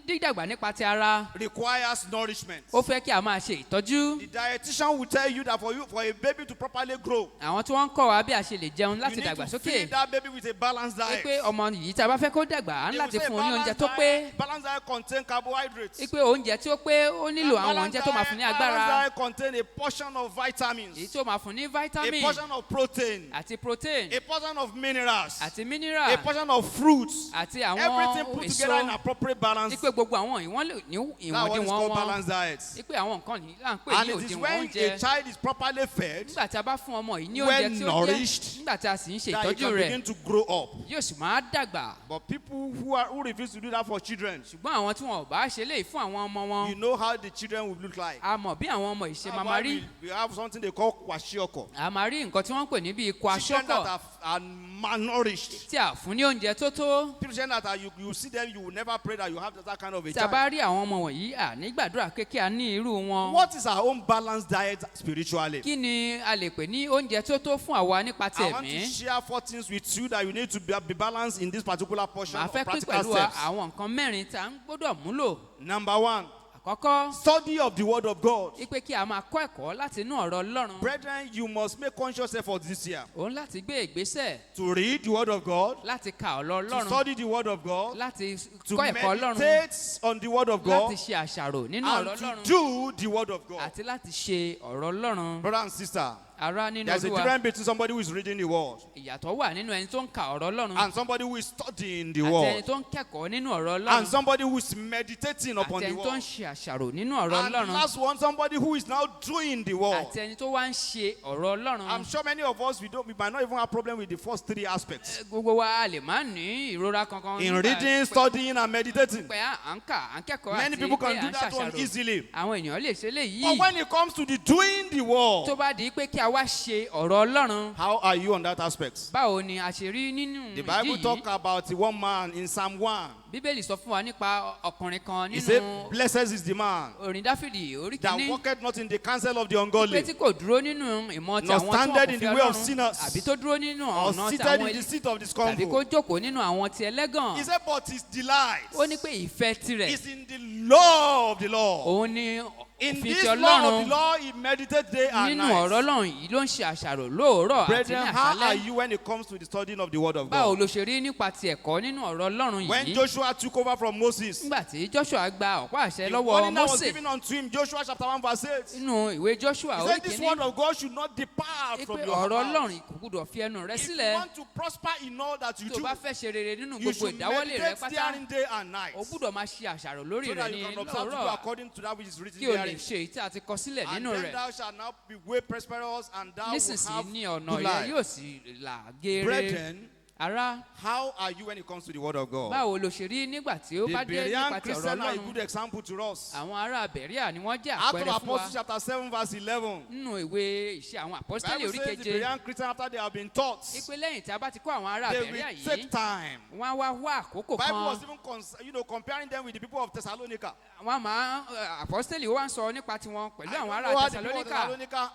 dídàgbà nípa ti ara requires nourishment. ó fẹ́ kí a máa ṣe ìtọ́jú. The dietitian will tell you that for a baby to properly grow, àwọn tí wọ́n ń kọ́ wa bí a ṣe lè jẹun you láti need dàgbà to sókè. feed that baby with a balanced pé diet. ọmọ yìí tá a bá fẹ́ kó dàgbà á ń They will láti say fún un ní oúnjẹ balanced tó pé. diet, balanced diet contain carbohydrates. pé oúnjẹ tí ó pé ó nílò àwọn Balanced oúnjẹ tó máa fún ní diet agbára. contain a portion of èyí vitamins, tó máa fún ní a vitamin portion of protein, àti protein a portion of minerals, àti a mineral portion of fruits. àti Everything àwọn put èso. together in appropriate balance. pé gbogbo àwọn ìwọ̀n lè ní That one is ìwọ̀n called wọn. balanced diet. pé àwọn nǹkan yìí là ń pè And ní it is òdiwọ̀n when oúnjẹ. a child is properly fed nígbà tí a bá fún ọmọ yìí ní When oúnjẹ tí ó nourished, jẹ́ nígbà tí a sì ń ṣe that he ìtọ́jú can rẹ̀ begin to grow up. yóò sì máa dàgbà. But people who refuse to do that for children, ṣùgbọ́n àwọn tí wọn ò bá ṣe léyìí fún àwọn ọmọ wọn. you know how the children will look like. a mọ̀ bí àwọn ọmọ yìí ṣe That's máa why máa rí. we have something they call kwashiorkor. a máa rí nǹkan tí wọ́n ń pè ní bíi ikọ̀ Children aṣọ́kọ̀ that are malnourished. tí a fún ní oúnjẹ tó tó. Children that are, you see them, you will never pray that you have that kind of a tí a bá child. rí àwọn ọmọ wọ̀nyí à nígbàdúrà pé kí a ní irú wọn. What is our own balanced diet spiritually? kí ni a lè pè ní oúnjẹ tó tó fún àwa nípa ti I want to ẹ̀mí. share 4 things with you that you need to be balanced in this particular portion màá of fẹ́ pín practical pẹ̀lú steps. àwọn nǹkan mẹ́rin tí a ń gbọ́dọ̀ múlò. Number 1, àkọ́kọ́ study of the word of God. wípé kí a máa kọ́ ẹ̀kọ́ láti inú ọ̀rọ̀ Ọlọ́run. Brethren, you must make conscious effort this year òun láti gbé ìgbésẹ̀ to read the word of God, láti ka ọ̀rọ̀ to Ọlọ́run study the word of God, láti to kọ́ ẹ̀kọ́ Ọlọ́run meditate on the word of láti God, ṣe àṣàrò nínú ọ̀rọ̀ and to Ọlọ́run do the word of God. àti láti ṣe ọ̀rọ̀ Ọlọ́run. Brother and sister, ará nínú there's a Olúwa difference between somebody who is reading the word ìyàtọ̀ wà nínú ẹni tó ń ka ọ̀rọ̀ Ọlọ́run and somebody who is studying the àti ẹni word tó ń kẹ́kọ̀ọ́ nínú ọ̀rọ̀ and Ọlọ́run somebody who is meditating àti upon the ẹni tó ń word. ṣe àṣàrò nínú ọ̀rọ̀ And Ọlọ́run last one, somebody who is now doing the word. àti ẹni tó wá ń ṣe ọ̀rọ̀ Ọlọ́run. I'm sure many of us, we might not even have problem with the first 3 aspects. gbogbo wa lè má ní ìrora kankan In nígbà reading, studying, and meditating. pé à ń kà à ń kẹ́kọ̀ọ́ Many àti people pé can à do ń that one ṣàṣàrò. easily. àwọn èèyàn lè ṣe But léyìí when it comes to the doing the tó word, bá di pé kí a wá ṣe ọ̀rọ̀ Ọlọ́run. How are you on that aspect? Báwo ni a ṣe rí nínú The ìdí Bible yìí? talk about one man in Psalm 1. Bíbélì sọ fún wa nípa ọkùnrin kan He said, nínú blessed is the man orin Dáfídì orí that kìíní. walketh not in the counsel of the Pé ungodly, tí kò dúró nínú ìmọ̀ ti nor àwọn tí standeth wọ́n in kò the fẹ́ way of Ọlọ́run. sinners, Àbí tó dúró nínú or ọ̀nà ti seated àwọn in the seat of the tàbí kó scornful. jókòó nínú àwọn ti ẹlẹ́gàn. He said, but his delight Ó ní pé ìfẹ́ tirẹ̀ is in the law of the Lord. òun ni In òfin this ti law of Ọlọ́run. the law, he meditates day and Nínú ọ̀rọ̀ night. Ọlọ́run yìí ló ń ṣe àṣàrò lóòrọ̀ àti ní Brethren, how are àṣálẹ́. you when it comes to the studying of the word of Báwo God? ló ṣe rí nípa ti ẹ̀kọ́ nínú ọ̀rọ̀ Ọlọ́run When yìí? Joshua took over from Moses, Nígbà tí Joshua gba ọ̀pá àṣẹ the lọ́wọ́ warning that was Mósè given unto him, Joshua chapter 1 verse 8. nínú ìwé Joshua He orí said, this word kìíní of God should not depart from pé your ọ̀rọ̀ mouth. Ọlọ́run kò gbúdọ̀ fi ẹnu rẹ If you sílẹ̀. want to prosper in all that you Tó o do, bá fẹ́ ṣe rere nínú you gbogbo should ìdáwọ́lé rẹ meditate pátá, therein day and night, o gbúdọ̀ máa ṣe àṣàrò lórí so rẹ̀ that you ní can observe to do lóòrọ̀ according to that which is written kí o lè therein. ṣe èyí tí a ti kọ sílẹ̀ And nínú then rẹ̀. thou shalt now be way prosperous, and thou will Nísinsìnyí have ní ọ̀nà good yẹn life. yóò sì là geere. Brethren, Ará, how are you when it comes to the word of God? báwo lo ṣe rí nígbà tí ó The bá dé Berean nípa ti ọ̀rọ̀ Christians are a Ọlọ́run? good example to us. Àwọn ará Bẹ̀ríà ni wọ́n jẹ́ Acts of àpẹẹrẹ fún wa Apostles chapter 7 verse 11. nínú ìwé ìṣe àwọn àpọ́sítélì Bible orí says the keje. Berean Christians, after they have been taught, Ipe lẹ́yìn tí a bá ti kọ́ àwọn ará they Bẹ̀ríà will yìí, take time. wọ́n á wá àkókò Bible was kan. even comparing them with the people of Thessalonica. Wọ́n máa àpọ́sítélì ó wá ń sọ nípa tiwọn pẹ̀lú I àwọn don't ará know how the people of Tẹsalóníkà. Thessalonica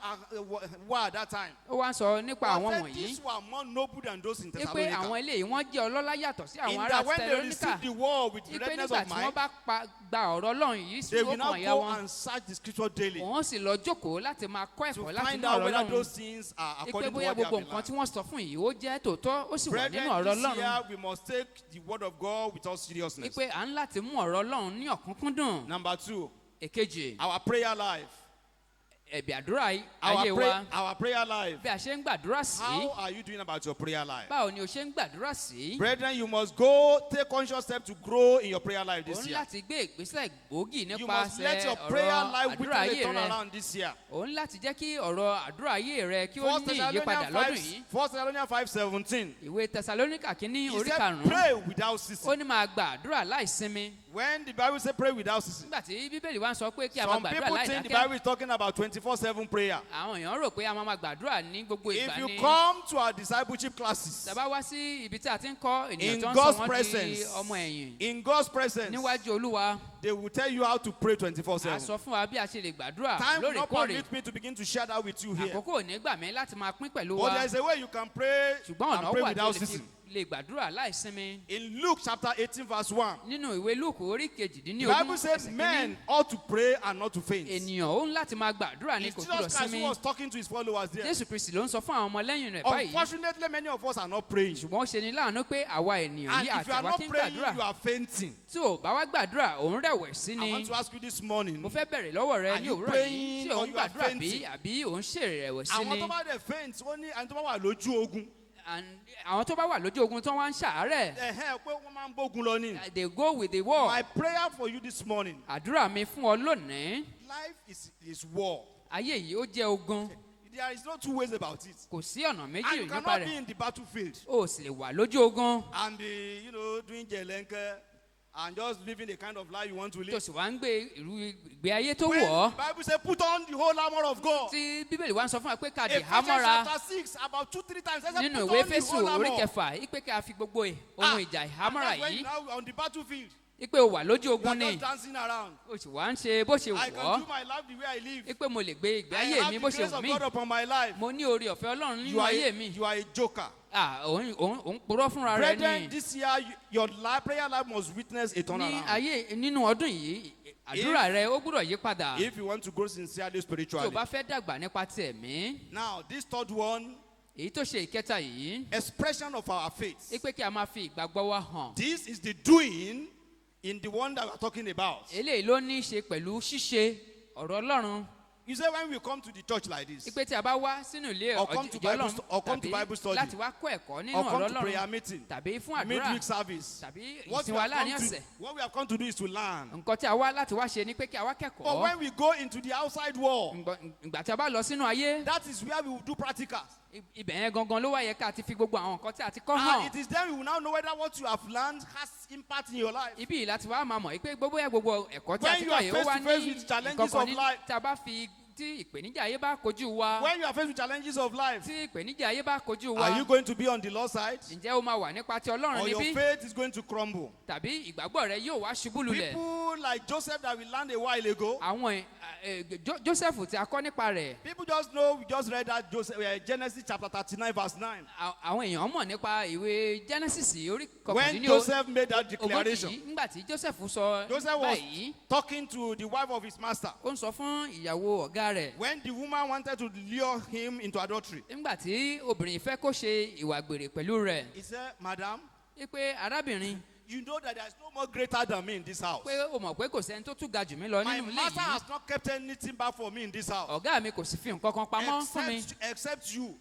were at that time. Ó wá ń sọ nípa But àwọn said wọ̀nyí. these were more noble than those in Ipe Thessalonica. àwọn eléyìí wọ́n jẹ́ ọlọ́lá yàtọ̀ sí In àwọn ará that when they Tẹsalóníkà. received the word with Ipe readiness nígbà of tí wọ́n mind, bá gba ọ̀rọ̀ Ọlọ́run yìí sí they will now ọkàn ìyá go wọn, and search the scripture daily wọ́n sì lọ jókòó láti máa kọ́ to ẹ̀kọ́ láti find inú out ọ̀rọ̀ whether Ọlọ́run. those things are Ipe according to bóyá what they gbogbo have been nǹkan tí learned. wọ́n sọ fún yìí ó jẹ́ tòótọ́ ó sì wà Brethren, nínú ọ̀rọ̀ this Ọlọ́run. year we must take the word of God with all seriousness. Ipe à ń láti mú ọ̀rọ̀ Ọlọ́run ní ọ̀kúnkúndùn. Number 2, Èkejì, our prayer life. ẹ̀bì àdúrà ayé wa. Our prayer life. Bí a ṣe ń gbàdúrà sí, How are you doing about your prayer life? báwo ni o ṣe ń gbàdúrà sí? Brethren, you must go take conscious steps to grow in your prayer life O this ń year. láti gbé ìgbésẹ̀ gbòógì You must let nípasẹ̀ your prayer ọ̀rọ̀ life àdúrà witness ayé turn rẹ. around this year. O ń láti jẹ́ kí ọ̀rọ̀ àdúrà ayé rẹ kí ó 1 ní ìyípadà lọ́dún yìí. Thessalonians 5:17. Ìwé Tẹsalóníkà kìíní He orí said, karùn-ún. pray without Ó ceasing. ní máa gba àdúrà láìsinmi. When the Bible says pray without ceasing, Nígbà tí Bíbélì wá ń sọ pé kí a máa some gbàdúrà people think the láìdákẹ́. Bible is talking about 24/7 prayer. Àwọn èèyàn rò pé a máa gbàdúrà ní gbogbo ìgbà If you ni. come to our discipleship classes, Tàbá wá sí ibi tí a ti ń kọ́ ènìyàn in tó ń sọ God's wọ́n di presence, ọmọ ẹ̀yìn in God's presence, níwájú Olúwa. they will tell you how to pray A 24/7. sọ fún wa bí a ṣe lè gbàdúrà Time will not lóòrèkóòrè. permit me to begin to share that with you here. Àkókò ò ní gbà mí láti máa pín pẹ̀lú But wa. there is a way you can pray Ṣùgbọ́n and ọ̀nà pray wà tó without lè fi ceasing. lè gbàdúrà láìsinmi. In Luke chapter 18 verse 1, Nínú ìwé Lúùkù orí the kejìdínlógún Bible says ẹsẹ̀ men kìíní, ought to pray and not to faint. ènìyàn ó ń láti máa gbàdúrà ní It's kò gbúdọ̀ Jesus Christ who sinmi. was talking to his followers there. Jésù Kristì ló ń sọ fún àwọn ọmọlẹ́yìn rẹ̀ báyìí. Unfortunately, many of us are not praying. Ṣùgbọ́n ó ṣe ni láàánú pé àwa ènìyàn And yìí if you are àtàwa not tí ń praying, gbàdúrà you are fainting. tí ò bá wá gbàdúrà òun rẹ̀wẹ̀sí I ni. want to ask you this morning. Mo fẹ́ bẹ̀rẹ̀ lọ́wọ́ rẹ Are ní you òwúrọ̀ praying yìí tí or òun you are gbàdúrà bí fainting? àbí òun ṣèrèwẹ̀sí Àwọn ni. tó bá dẹ̀ faint, ó ní ẹni tó bá wà lójú ogun. And àwọn tó bá wà lójú ogun tó wá ń ṣàárẹ̀, Ẹ̀hẹ́ pé wọ́n máa ń bógun lọ ní. they go with the war. My prayer for you this morning, Àdúrà mi fún ọ lónìí, life is war. ayé yìí ó jẹ́ ogun, There is no two ways about it. kò sí ọ̀nà And méjì you nípa cannot be rẹ̀. in the battlefield O sì lè wà lójú ogun and be, doing jelenke and just living the kind of life you want to tó live. sì wá ń gbé irú ìgbé ayé tó When wọ̀ ọ́. the Bible says put on the whole armor of God. Tí Bíbélì wá ń sọ fún wa pé ká di Ephesians hámọ́ra chapter 6, about 2-3 times, it says nínú put ìwé on the Éfésù whole orí armor. kẹfà, ipe ká fi gbogbo ohun ìjà ìhámọ́ra And that's when yìí, now on the battlefield, ipe o wà lójú you are ogun ni, just dancing around. o sì wá ń ṣe bó ṣe I wọ̀ can ọ́, do my life the way I live. ipe mo lè gbé ìgbé I ayé have mi the bó ṣe grace wù of mí, God upon my life. mo ní oore ọ̀fẹ́ Ọlọ́run You nínú are, ayé mi. you are a joker. Òun purọ́ fúnra rẹ̀ Brethren, ni. this year, your prayer life must witness a Ní turnaround. ayé nínú ọdún yìí, àdúrà rẹ ó gbúdọ̀ yí padà. If you want to grow sincerely Tí o spiritually. bá fẹ́ dàgbà nípa ti ẹ̀mí, Now, this third one, èyí tó ṣe ìkẹta yìí, expression of our faith. ipe kí a máa fi ìgbàgbọ́ wa hàn. This is the doing in the one that we are talking about. Eléyìí ló ní í ṣe pẹ̀lú ṣíṣe ọ̀rọ̀ Ọlọ́run. You say when we come to the church like this, Ipe tí a bá wá sínú ilé Or come to ìjọ Bible Ọlọ́run stu- or come to Bible tàbí study. láti wá kọ́ ẹ̀kọ́ nínú or ọ̀rọ̀ come to prayer Ọlọ́run meeting, tàbí fún àdúrà midweek service, tàbí what ìsìn we, wa have láàrin come ọ̀sẹ̀. to, what we have come to do is to learn. Nǹkan tí a wá láti wá ṣe ni pé kí a wá But kẹ́kọ̀ọ́. when we go into the outside world, Ìgbà tí a bá lọ sínú ayé, that is where we will do practicals. ibẹ̀ yẹn gangan ló wá yẹ ká ti fi gbogbo àwọn nǹkan tí a ti kọ́ And hàn. it is then we will now know whether what you have learned has impact in your life. Ibi yìí láti wá máa mọ̀ pé gbogbo ẹ̀kọ́ tí a When ti you kọ́ are yìí ó face wá to face ní with challenges ìkọ̀kan of ní life, tí a bá fi tí ìpèníjà ayé bá kojú wa, When you are faced with challenges of life, tí ìpèníjà ayé bá kojú wa, are you going to be on the Lord's side? ǹjẹ́ ó máa wà nípa ti Ọlọ́run Or your níbí? faith is going to crumble? Tàbí ìgbàgbọ́ rẹ yóò wá ṣubú lulẹ̀? People like Joseph that we learned a while ago, Àwọn Joseph tí a kọ́ nípa rẹ̀, people just know, we just read that Genesis chapter 39 verse 9. àwọn èèyàn mọ̀ nípa ìwé Genesis orí When kọkàndínlógójì Joseph made that declaration, nígbà tí Joseph sọ Joseph was báyìí, talking to the wife of his master. ó ń sọ fún ìyàwó ọ̀gá rẹ̀. When the woman wanted to lure him into adultery, Nígbà tí obìnrin fẹ́ kó ṣe ìwà àgbèrè pẹ̀lú rẹ̀, he said, Madam, pé arábìnrin, you know that there is no more greater than me in this house. pé o mọ̀ pé kò sẹ́ni tó tún ga jù mí lọ My nínú ilé master yìí. has not kept anything back for me in this house. Ọ̀gá mi kò sì fi nǹkan kan pamọ́ fún mi Except you.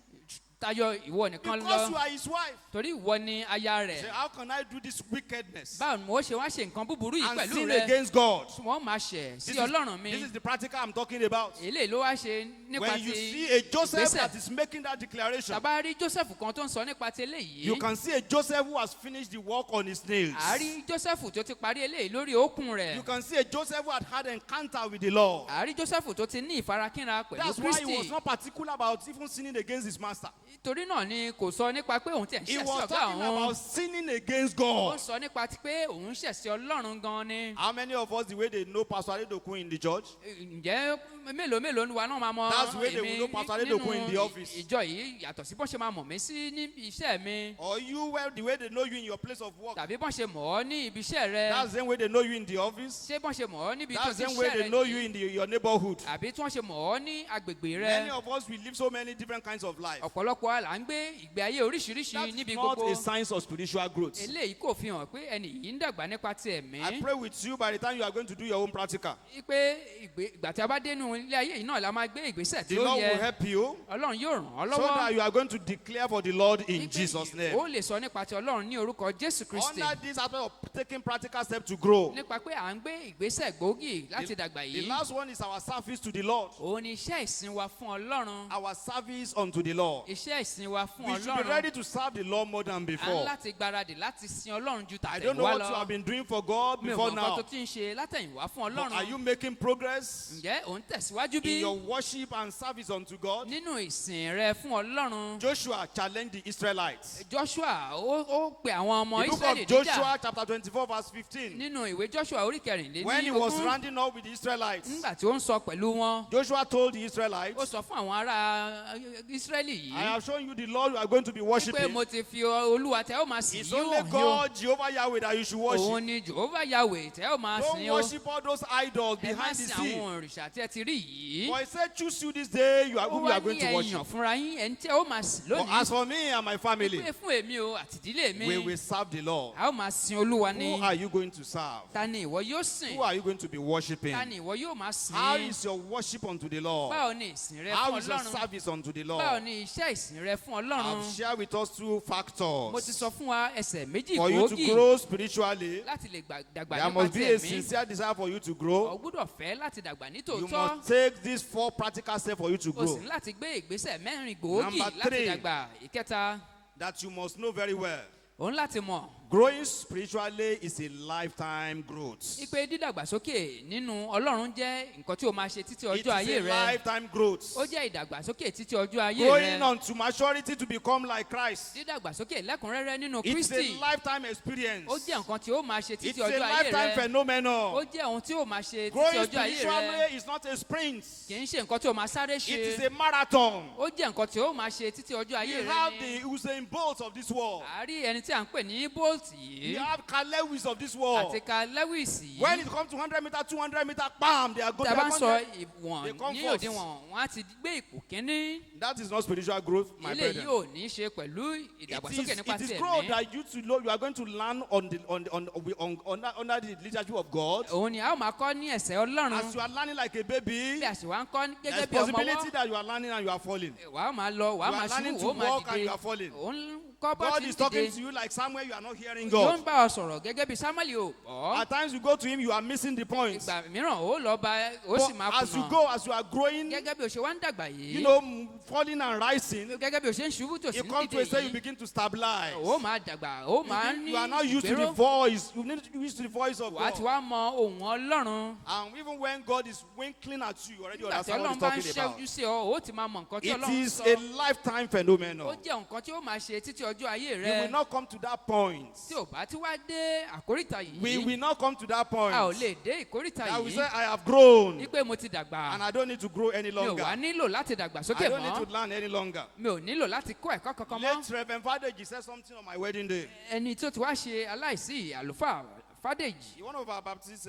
tayọ ìwọ nìkan Because you lọ. are his wife. Torí ìwọ ni aya Say, rẹ̀. how can I do this wickedness Báwo ni mo ṣe wá ṣe nǹkan búburú yìí and pẹ̀lú sin rẹ̀? against God? Wọ́n máa ṣẹ̀ sí This Ọlọ́run mi. is the practical I'm talking about. Eléyìí ló wá ṣe nípa When you ti see a Joseph ìgbésẹ̀. that is making that declaration, Tàbá rí Joseph kan tó ń sọ nípa ti you eléyìí. can see a Joseph who has finished the work on his nails. Àárí Joseph tó ti parí eléyìí lórí òkun rẹ̀. You can see a Joseph who had had encounter with the Lord. Àárí Joseph tó ti ní ìfarakínra pẹ̀lú That's why he was Kristi. not particular about even sinning against his master. Torí náà ni kò sọ nípa pé òun tiẹ̀ ń He ṣẹ̀ sí was ọ̀gá talking òun. about sinning against Ó God. sọ nípa ti pé òun ṣẹ̀ sí Ọlọ́run gan ni. How many of us, the way they know Pastor Adedokun in the church? Ǹjẹ́ mélòó ni wa náà máa mọ That's the way they will know èmi Pastor Adedokun in the office. ìjọ yìí yàtọ̀ sí bọ́n ṣe máa mọ̀ mí sí ní iṣẹ́ mi. Or you, well, the way they know you in your place of work? Tàbí bọ́n ṣe mọ̀ ọ́ ní ibi iṣẹ́ rẹ. That's the same way they know you in the office. Ṣé bọ́n ṣe mọ̀ ọ́ níbi tó That's ti the same way ṣiṣẹ́ they rẹ know you yìí? in your neighborhood. Àbí tí wọ́n ṣe mọ̀ ọ́ ní agbègbè Many rẹ. of us, we live so many different kinds of life. Ọ̀pọ̀lọpọ̀ wa là ń gbé ìgbé ayé oríṣiríṣi That's níbi not gbogbo. a sign of spiritual growth. Eléyìí kò fi hàn pé ẹni yìí ń dàgbà nípa ti ẹ̀mí. I pray with you by the time you are going to do your own practical. Pé ìgbà tí a bá dénú ilé ayé yìí náà la máa gbé ìgbésẹ̀ The tí ó Lord will yẹ. help you Ọlọ́run yóò ràn ọ́ so that lọ́wọ́. you are going to declare for the Lord in Wípé Jesus' name. ó lè sọ nípa ti Ọlọ́run ní orúkọ Jésù Kristi. Under this aspect of taking practical steps to grow, Nípa pé à ń gbé ìgbésẹ̀ gbòógì láti dàgbà the yìí. last one is our service to the Lord. Òun ni iṣẹ́ ìsìn wa fún Ọlọ́run. Our service unto the Lord. Iṣẹ́ ìsìn wa fún We should be Ọlọ́run. ready to serve the Lord more than À ń before. láti gbáradì láti sin Ọlọ́run ju I don't know what tàtẹ̀yìnwá you have lọ. been doing for God Mi ò before mọ̀ nǹkan now. tó ti ń ṣe látẹ̀yìnwá fún But are you Ọlọ́run. making progress Ǹjẹ́ òun tẹ̀síwájú in bí? your worship and service unto God? Nínú ìsìn rẹ fún Ọlọ́run. Joshua challenged the Israelites. Joshua ó pe àwọn ọmọ The book Ísírẹ́lì of níjà. Joshua chapter 24 verse 15. Nínú ìwé Joshua orí When he was kẹrìnlélógún. rounding up with the Israelites, Nígbà tí ó ń sọ pẹ̀lú wọn. Joshua told the Ó Israelites, sọ fún àwọn ará Ísírẹ́lì I yìí. have shown you the Lord you are going to be Pé worshiping. mo ti fi Olúwa tẹ́ ó máa sìn It's yóò only hàn yóò. God, Jehovah Yahweh, that you should worship. Òun ni Jehovah Yahweh tẹ́ ó máa Don't sìn ó. worship all those idols Ẹ má behind the sìn sea. àwọn òrìṣà tí ẹ ti rí yìí. For he said, choose you this day, Ó whom you wá are going ní to ẹ̀yàn worship. fúnra yín ẹni tí ó máa sìn But as lónìí. for me and my family, Pé fún èmi o àti ìdílé mi. we will serve the Lord. A ó máa sin Olúwa Who ni. are you going to serve? Ta ni ìwọ yóò sìn? Who are you going to be worshiping? Ta ni ìwọ yóò máa sìn? How is your worship unto the Lord? Báwo ni ìsìn rẹ How fún is your Ọlọ́run? service unto the Báwo Lord? ni iṣẹ́ ìsìn rẹ fún I've Ọlọ́run? shared with us two Mo ti factors. sọ fún wa ẹsẹ̀ méjì For you to gbòógì grow spiritually, láti lè dàgbà there nípa must ti be a ẹ̀mí. sincere desire for you to O grow. gbúdọ̀ fẹ́ láti dàgbà ní You tòótọ́. must take these 4 practical steps for you to O sì grow. ní láti gbé ìgbésẹ̀ mẹ́rin gbòógì Number láti 3. dàgbà. Ìkẹta, That you must know very well. òun láti mọ̀ Growing spiritually is a lifetime growth. wípé dídàgbàsókè nínú Ọlọ́run jẹ́ nǹkan tí o máa ṣe títí It is ọjọ́ ayé a rẹ. lifetime growth. Ó jẹ́ ìdàgbàsókè títí ọjọ́ ayé Growing rẹ. unto maturity to become like Christ. Dídàgbàsókè lẹ́kùnrẹ́rẹ́ nínú It's a Kristi. lifetime experience. Ó jẹ́ nǹkan tí ó máa ṣe It's títí a ọjọ́ ayé lifetime rẹ. Ó phenomenon. jẹ́ ohun tí ó máa ṣe títí Growing ọjọ́ ayé rẹ. spiritually is not a sprint. Kì í ṣe nǹkan tí ó máa sáré It is ṣe. a marathon. Ó jẹ́ nǹkan tí ó máa ṣe títí ọjọ́ ayé We have rẹ the ni. Usain Bolt of this world. Àárí ẹni tí à ń pè ní Bolt We yìí have Carl Lewis of this world. àti Carl Lewis When yìí. it comes to 100 meter, 200 meter, bam, they are Tí going. a bá ń sọ They ìwọ̀n come ní first. òdiwọ̀n, wọ́n á ti gbé ipò kínní. That is not spiritual growth, my Eléyìí brethren. ò ní ṣe pẹ̀lú ìdàgbàsókè nípa It ti is growth ẹ̀mí. that you are going to learn under the leadership of God. Òun ni a ó máa kọ́ ní ẹsẹ̀ As Ọlọ́run. you are learning like a baby, Bí a sì wá ń kọ́ there's gẹ́gẹ́ bí ọmọ possibility wọ́. that you are learning and you are falling. Wàá máa lọ, wàá You are máa learning ṣubú, to ó máa walk and you are dìde. falling. Òun kọ́ bá God ti is ń talking dìde to you like Samuel, you are not hearing yóò God. ń bá ọ sọ̀rọ̀ gẹ́gẹ́ bí Samuel ò gbọ́. At times you go to him, you are missing the point. ìgbà mìíràn ó lọ bá ó sì máa But as you kùnà go, as you are growing, gẹ́gẹ́ bí o ṣe wá ń dàgbà you yìí know, falling and rising, gẹ́gẹ́ bí o ṣe ń ṣubú tó sì you ń come to dìde a stage you yìí begin to stabilize. ó máa dàgbà ó máa ní You are not used to the ìgbéró voice. You need to be used to the voice of wàá ti God. wá mọ ohùn Ọlọ́run And even when God is winkling at you, you already nígbà tí understand what Ọlọ́run he's bá ń talking about. ṣẹ́jú sí ọ ó ti máa mọ nǹkan tí It Ọlọ́run is sọ a lifetime ó phenomenon. jẹ́ nǹkan tí ó máa ṣe títí ọjọ́ ayé You rẹ will not come to that point. tí ò bá ti wá dé àkóríta We yìí will not come to that point. a ò lè dé ìkóríta That we yìí say, I have grown wípé mo ti dàgbà and I don't need to grow any mi ò longer. wá nílò láti dàgbà sókè I don't need to mọ́ learn any longer. mi ò nílò láti kọ́ ẹ̀kọ́ kankan mọ́. Late Reverend Fadeji said something on my wedding day. ẹni tó ti wá ṣe aláìsí àlùfáà Fádèjì One of our Baptist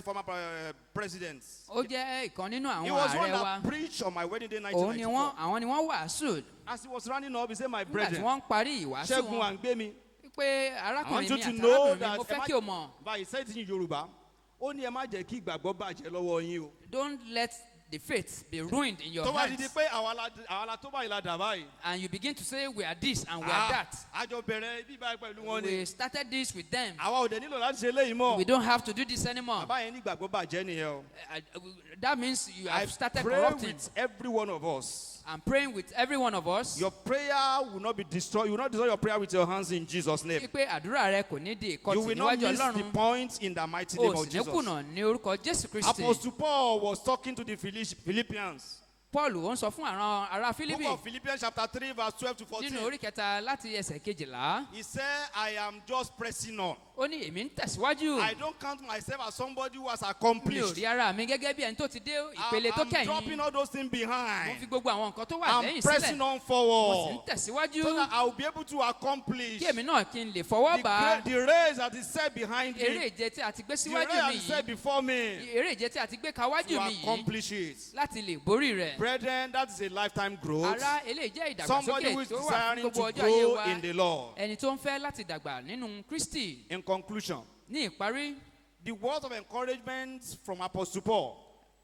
former presidents. ó jẹ́ ìkan nínú He àwọn was one ààrẹ wa that preached on my wedding day òun ni 1994. àwọn ni wọ́n wàásù As he was running up, he said, my nígbà tí brethren, wọ́n ń parí ìwàásù Ṣẹ́gun wọn Àǹgbémi. pé I want arákùnrin you mi to àti know arákùnrin mi that mo fẹ́ kí o mọ̀ but he said it in Yoruba. Ó ní ẹ má jẹ́ kí ìgbàgbọ́ bàjẹ́ lọ́wọ́ yín o. don't let the faith be ruined in your Tó bá ti di hands pé àwa la tó báyìí la dà báyìí. and you begin to say we are this and we are that Àjọ bẹ̀rẹ̀ bíbá pẹ̀lú wọn ni. we started this with them Àwa ò dẹ̀ nílò láti ṣe eléyìí mọ́. we don't have to do this anymore Bàbá yẹn ní ìgbàgbọ́ bàjẹ́ nìyẹn o. that means you I have started pray corrupting. with every one of us. I'm praying with every one of us. Your prayer will not be destroyed. You will not destroy your prayer with your hands in Jesus' name. pé àdúrà rẹ kò ní di You ìkọtì will not níwájú miss the Ọlọ́run point in the mighty o name sì of ní Jesus. kùnà ní orúkọ Jésù Kristi. Apostle Paul was talking to the Philippians. Paul ó ń sọ fún àwọn ará Book Fílípì of Philippians chapter 3 verse 12 to 14. nínú orí kẹta láti ẹsẹ̀ kejìlá He said, I am just pressing on. ó ní èmi ń tẹ̀síwájú I don't count myself as somebody who has mi ò accomplished. rí ara mi gẹ́gẹ́ bí ẹni tó ti dé ìpele tó I'm dropping kẹ́yìn all those things mo fi behind. gbogbo àwọn nǹkan tó wà I'm lẹ́yìn pressing sílẹ̀ on mo sì ń forward. tẹ̀síwájú So that I will be able to accomplish kí èmi náà kí n lè fọwọ́ bá the race that is set behind eré me. ìje tí a ti gbé The race síwájú that mi is set yìí before me. eré ìje tí a ti gbé kawájú To mi yìí accomplish it. láti lè borí rẹ̀. Brethren, that is a lifetime growth. Ará eléyìí jẹ́ Somebody ìdàgbàsókè who is tó wà fún desiring gbogbo to ọjọ́ ayé grow wa in the Lord. ẹni tó ń fẹ́ láti dàgbà nínú Kristi. In conclusion, Ní ìparí the words of encouragement from Apostle Paul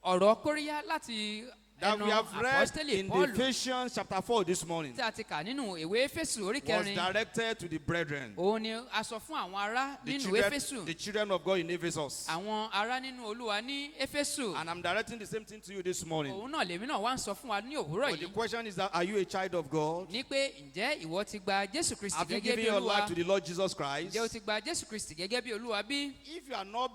ọ̀rọ̀ kóríyá láti that ẹnu we have read apọ́stélì in Paul Ephesians chapter 4 this morning tí a ti kà nínú ìwé Éfésù orí was kẹrin directed to the brethren, òun ni a sọ fún àwọn ará the nínú children, Éfésù the children of God in Ephesus. àwọn ará nínú Olúwa ní Éfésù And I'm directing the same thing to you this morning. òun náà lèmi náà wá ń sọ fún wa ní òwúrọ̀ But the yìí question is that, are you a child of God? ní pé ǹjẹ́ ìwọ ti gba Jésù Kristi Have you gẹ́gẹ́ given bí your Olúwa life to the Lord Jesus Christ? ǹjẹ́ o ti gba Jésù Kristi gẹ́gẹ́ bí Olúwa bí If you are not,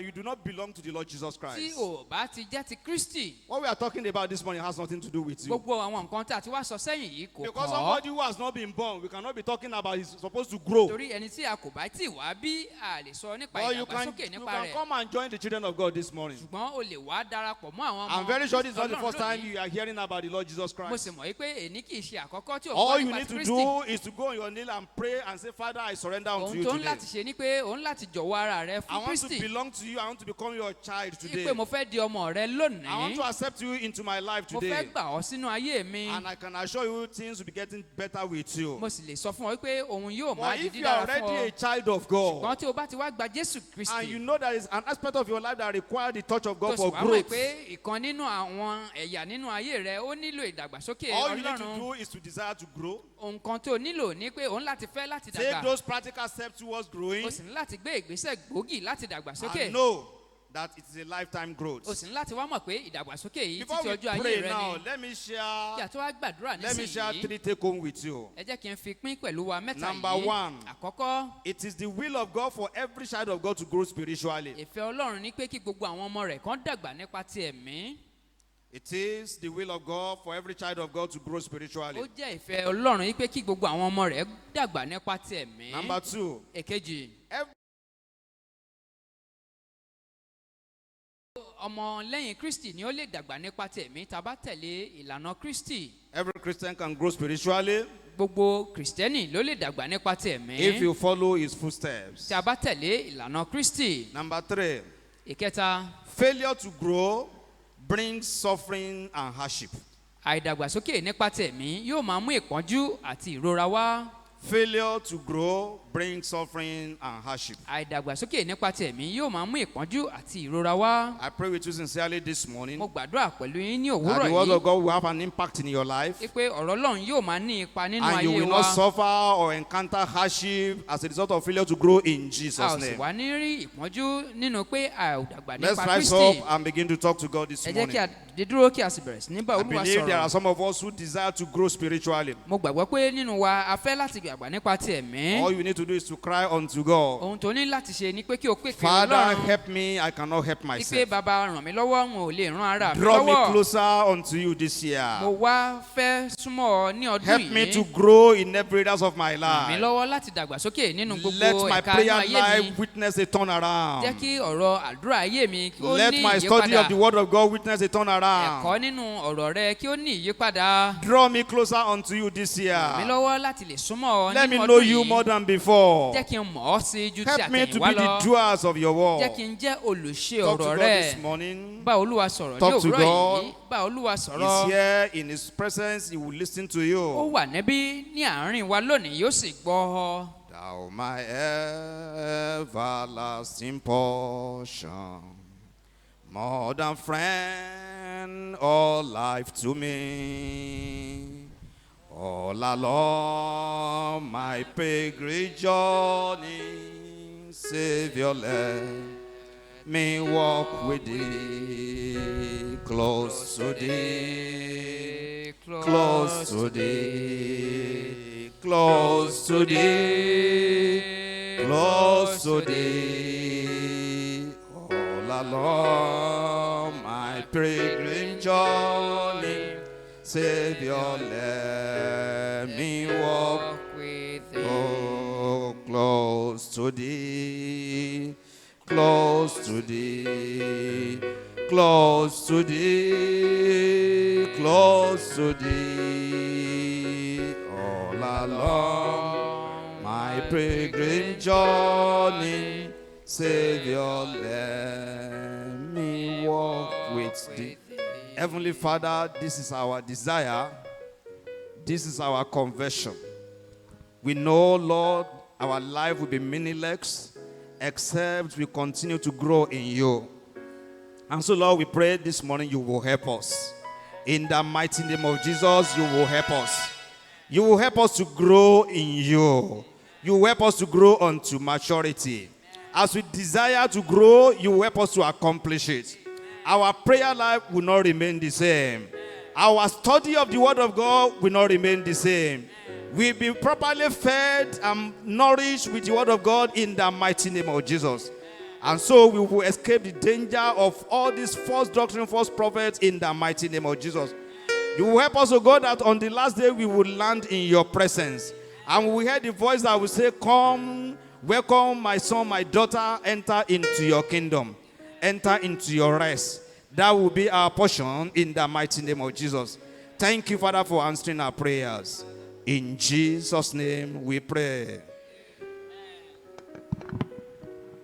you do not belong to the Lord Jesus tí Christ, ò bá ti jẹ́ ti Kristi what we are talking about this morning has nothing to do with you. gbogbo àwọn nǹkan tí a ti wá sọ sẹ́yìn yìí kò Because kọ́ somebody who has not been born, we cannot be talking about he's supposed to grow. torí ẹni tí a kò bá tí wá bí a lè sọ nípa Or you can ìdàgbàsókè nípa rẹ̀ come and join the children of God this morning. ṣùgbọ́n o lè wá darapọ̀ mọ́ àwọn ọmọ I'm very sure this is not the Ọlọ́run first time lónìí. you are hearing about the Lord Jesus mo Christ. sì mọ̀ wípé èní kì í ṣe àkọ́kọ́ tí o All gbọ́ you nípa need ti to Kristi do is to go on your knee and pray and say, Father, I surrender unto ohun you tó ń today. láti ṣe ni pé òun láti jọ̀wọ́ ara rẹ I fún want to Kristi belong to you. I want to become your child today. pé mo fẹ́ di ọmọ rẹ I want lónìí to accept you into my life mo fẹ́ today. gbà ọ́ sínú ayé mi And I can assure you things will be getting better with you. mo sì lè sọ fún ọ wípé òun yóò máa But di if you are dídára fún already a ọ child of God, ṣùgbọ́n tí o bá ti wá gba Jésù and Kristi you know there is an aspect of your life that requires the touch of tó God sì for wá mọ̀ growth, pé ìkan nínú àwọn ẹ̀yà nínú ayé rẹ ó nílò ìdàgbàsókè all you need to Ọlọ́run do is to desire to grow. nǹkan tó nílò ní pé òun láti fẹ́ láti Take dàgbà those practical steps towards growing o sì ní láti gbé ìgbésẹ̀ gbòógì láti dàgbàsókè and know that it is a lifetime growth. o sì ní láti wá mọ̀ pé ìdàgbàsókè yìí Before títí we ọjọ́ ayé pray rẹ now, ni let me kí share a tó wá gbàdúrà nísìnyí 3 take home with you. ẹ jẹ́ kí n fi pín pẹ̀lú wa mẹ́ta Number yìí one. àkọ́kọ́ It is the will of God for every child of God to grow spiritually. ìfẹ́ Ọlọ́run ní pé kí gbogbo àwọn ọmọ rẹ̀ kán dàgbà nípa ti ẹ̀mí It is the will of God for every child of God to grow ó spiritually. jẹ́ ìfẹ́ Ọlọ́run ní pé kí gbogbo àwọn ọmọ rẹ̀ dàgbà nípa ti ẹ̀mí Number 2, èkejì ọmọ lẹ́yìn Kristi ni ó lè dàgbà nípa ti ẹ̀mí tá a bá tẹ̀lé ìlànà Kristi every Christian can grow spiritually gbogbo Kristẹni ló lè dàgbà nípa ti ẹ̀mí if you follow his footsteps. tí a bá tẹ̀lé ìlànà Kristi Number 3, ìkẹta failure to grow brings suffering and hardship. àìdàgbàsókè nípa ti ẹ̀mí yóò máa mú ìpọ́njú àti ìrora wá Failure to grow brings suffering and hardship. àìdàgbàsókè nípa ti ẹ̀mí yóò máa mú ìpọ́njú àti ìrora wá. I pray with you sincerely this morning mo gbàdúrà pẹ̀lú yín ní that òwúrọ̀ the word yìí of God will have an impact in your life, pé ọ̀rọ̀ Ọlọ́run yóò máa ní ipa nínú and you ayé will wa. not suffer or encounter hardship as a result of failure to grow in a Jesus' ò sì name. wá ní rí ìpọ́njú nínú pé a ò dàgbà Let's nípa rise Kristi. up and begin to talk to God this ẹ jẹ́ kí a morning. dé dúró kí a sì bẹ̀rẹ̀ sí ní bá I Olúwa believe there are sọ̀rọ̀. some of us who desire to grow spiritually. mo gbàgbọ́ pé nínú wa a fẹ́ láti dàgbà nípa ti ẹ̀mí. All you need to do is to cry unto God. ohun tó ní láti ṣe ni pé kí o pè pé Father, Ọlọ́run help me, I cannot help wípé myself. bàbá ràn mí lọ́wọ́ n ò lè ràn ara mi Draw me lọ́wọ́. closer unto you this mo year. wá fẹ́ súnmọ́ ọ ní ọdún Help me to yìí. grow in every areas of my ràn mí life. lọ́wọ́ láti dàgbàsókè nínú gbogbo Let my ẹ̀ka inú prayer ayé mi. life witness a jẹ́ turnaround. kí ọ̀rọ̀ àdúrà ayé mi kí ó Let ní my study of ìyípadà. the word of God witness a ẹ̀kọ́ turnaround. nínú ọ̀rọ̀ rẹ kí ó ní ìyípadà. Draw me closer unto you this ràn mí year. lọ́wọ́ láti lè súnmọ́ ọ Let me nínú know ọdún you more yìí. than before. jẹ́ kí n mọ̀ ọ́ sí ju ti Help me to àtẹ̀yìnwá be the lọ. doers of your jẹ́ kí word. n jẹ́ olùṣe Talk to ọ̀rọ̀ God rẹ. this morning. bá Olúwa sọ̀rọ̀ ní Talk to òwúrọ̀ God. yìí. bá Olúwa He's sọ̀rọ̀. here in his presence. He will listen to ó you. wà níbí ní àárín wa lónìí yóò sì gbọ́ ọ. Thou my everlasting portion, more than friend or life to me. All along my pilgrim journey, Savior, let me walk with thee, close to thee, close to thee, close to thee, close to thee. All along my pilgrim journey, Savior, let me walk with thee. oh, close to thee, close to thee, close to thee, close to thee. All along my pilgrim journey, Savior, let me walk with thee. Heavenly Father, this is our desire. This is our conversion. We know, Lord, our life will be meaningless except we continue to grow in you. And so, Lord, we pray this morning you will help us. In the mighty name of Jesus, you will help us. You will help us to grow in you. You will help us to grow unto maturity. As we desire to grow, you will help us to accomplish it. Our prayer life will not remain the same. Our study of the word of God will not remain the same. We'll be properly fed and nourished with the word of God in the mighty name of Jesus. And so we will escape the danger of all these false doctrine, false prophets in the mighty name of Jesus. You will help us, O God, that on the last day we will land in your presence. And we will hear the voice that will say, come, welcome my son, my daughter, enter into your kingdom. Enter into your rest. That will be our portion in the mighty name of Jesus. Thank you, Father, for answering our prayers. In Jesus' name we pray.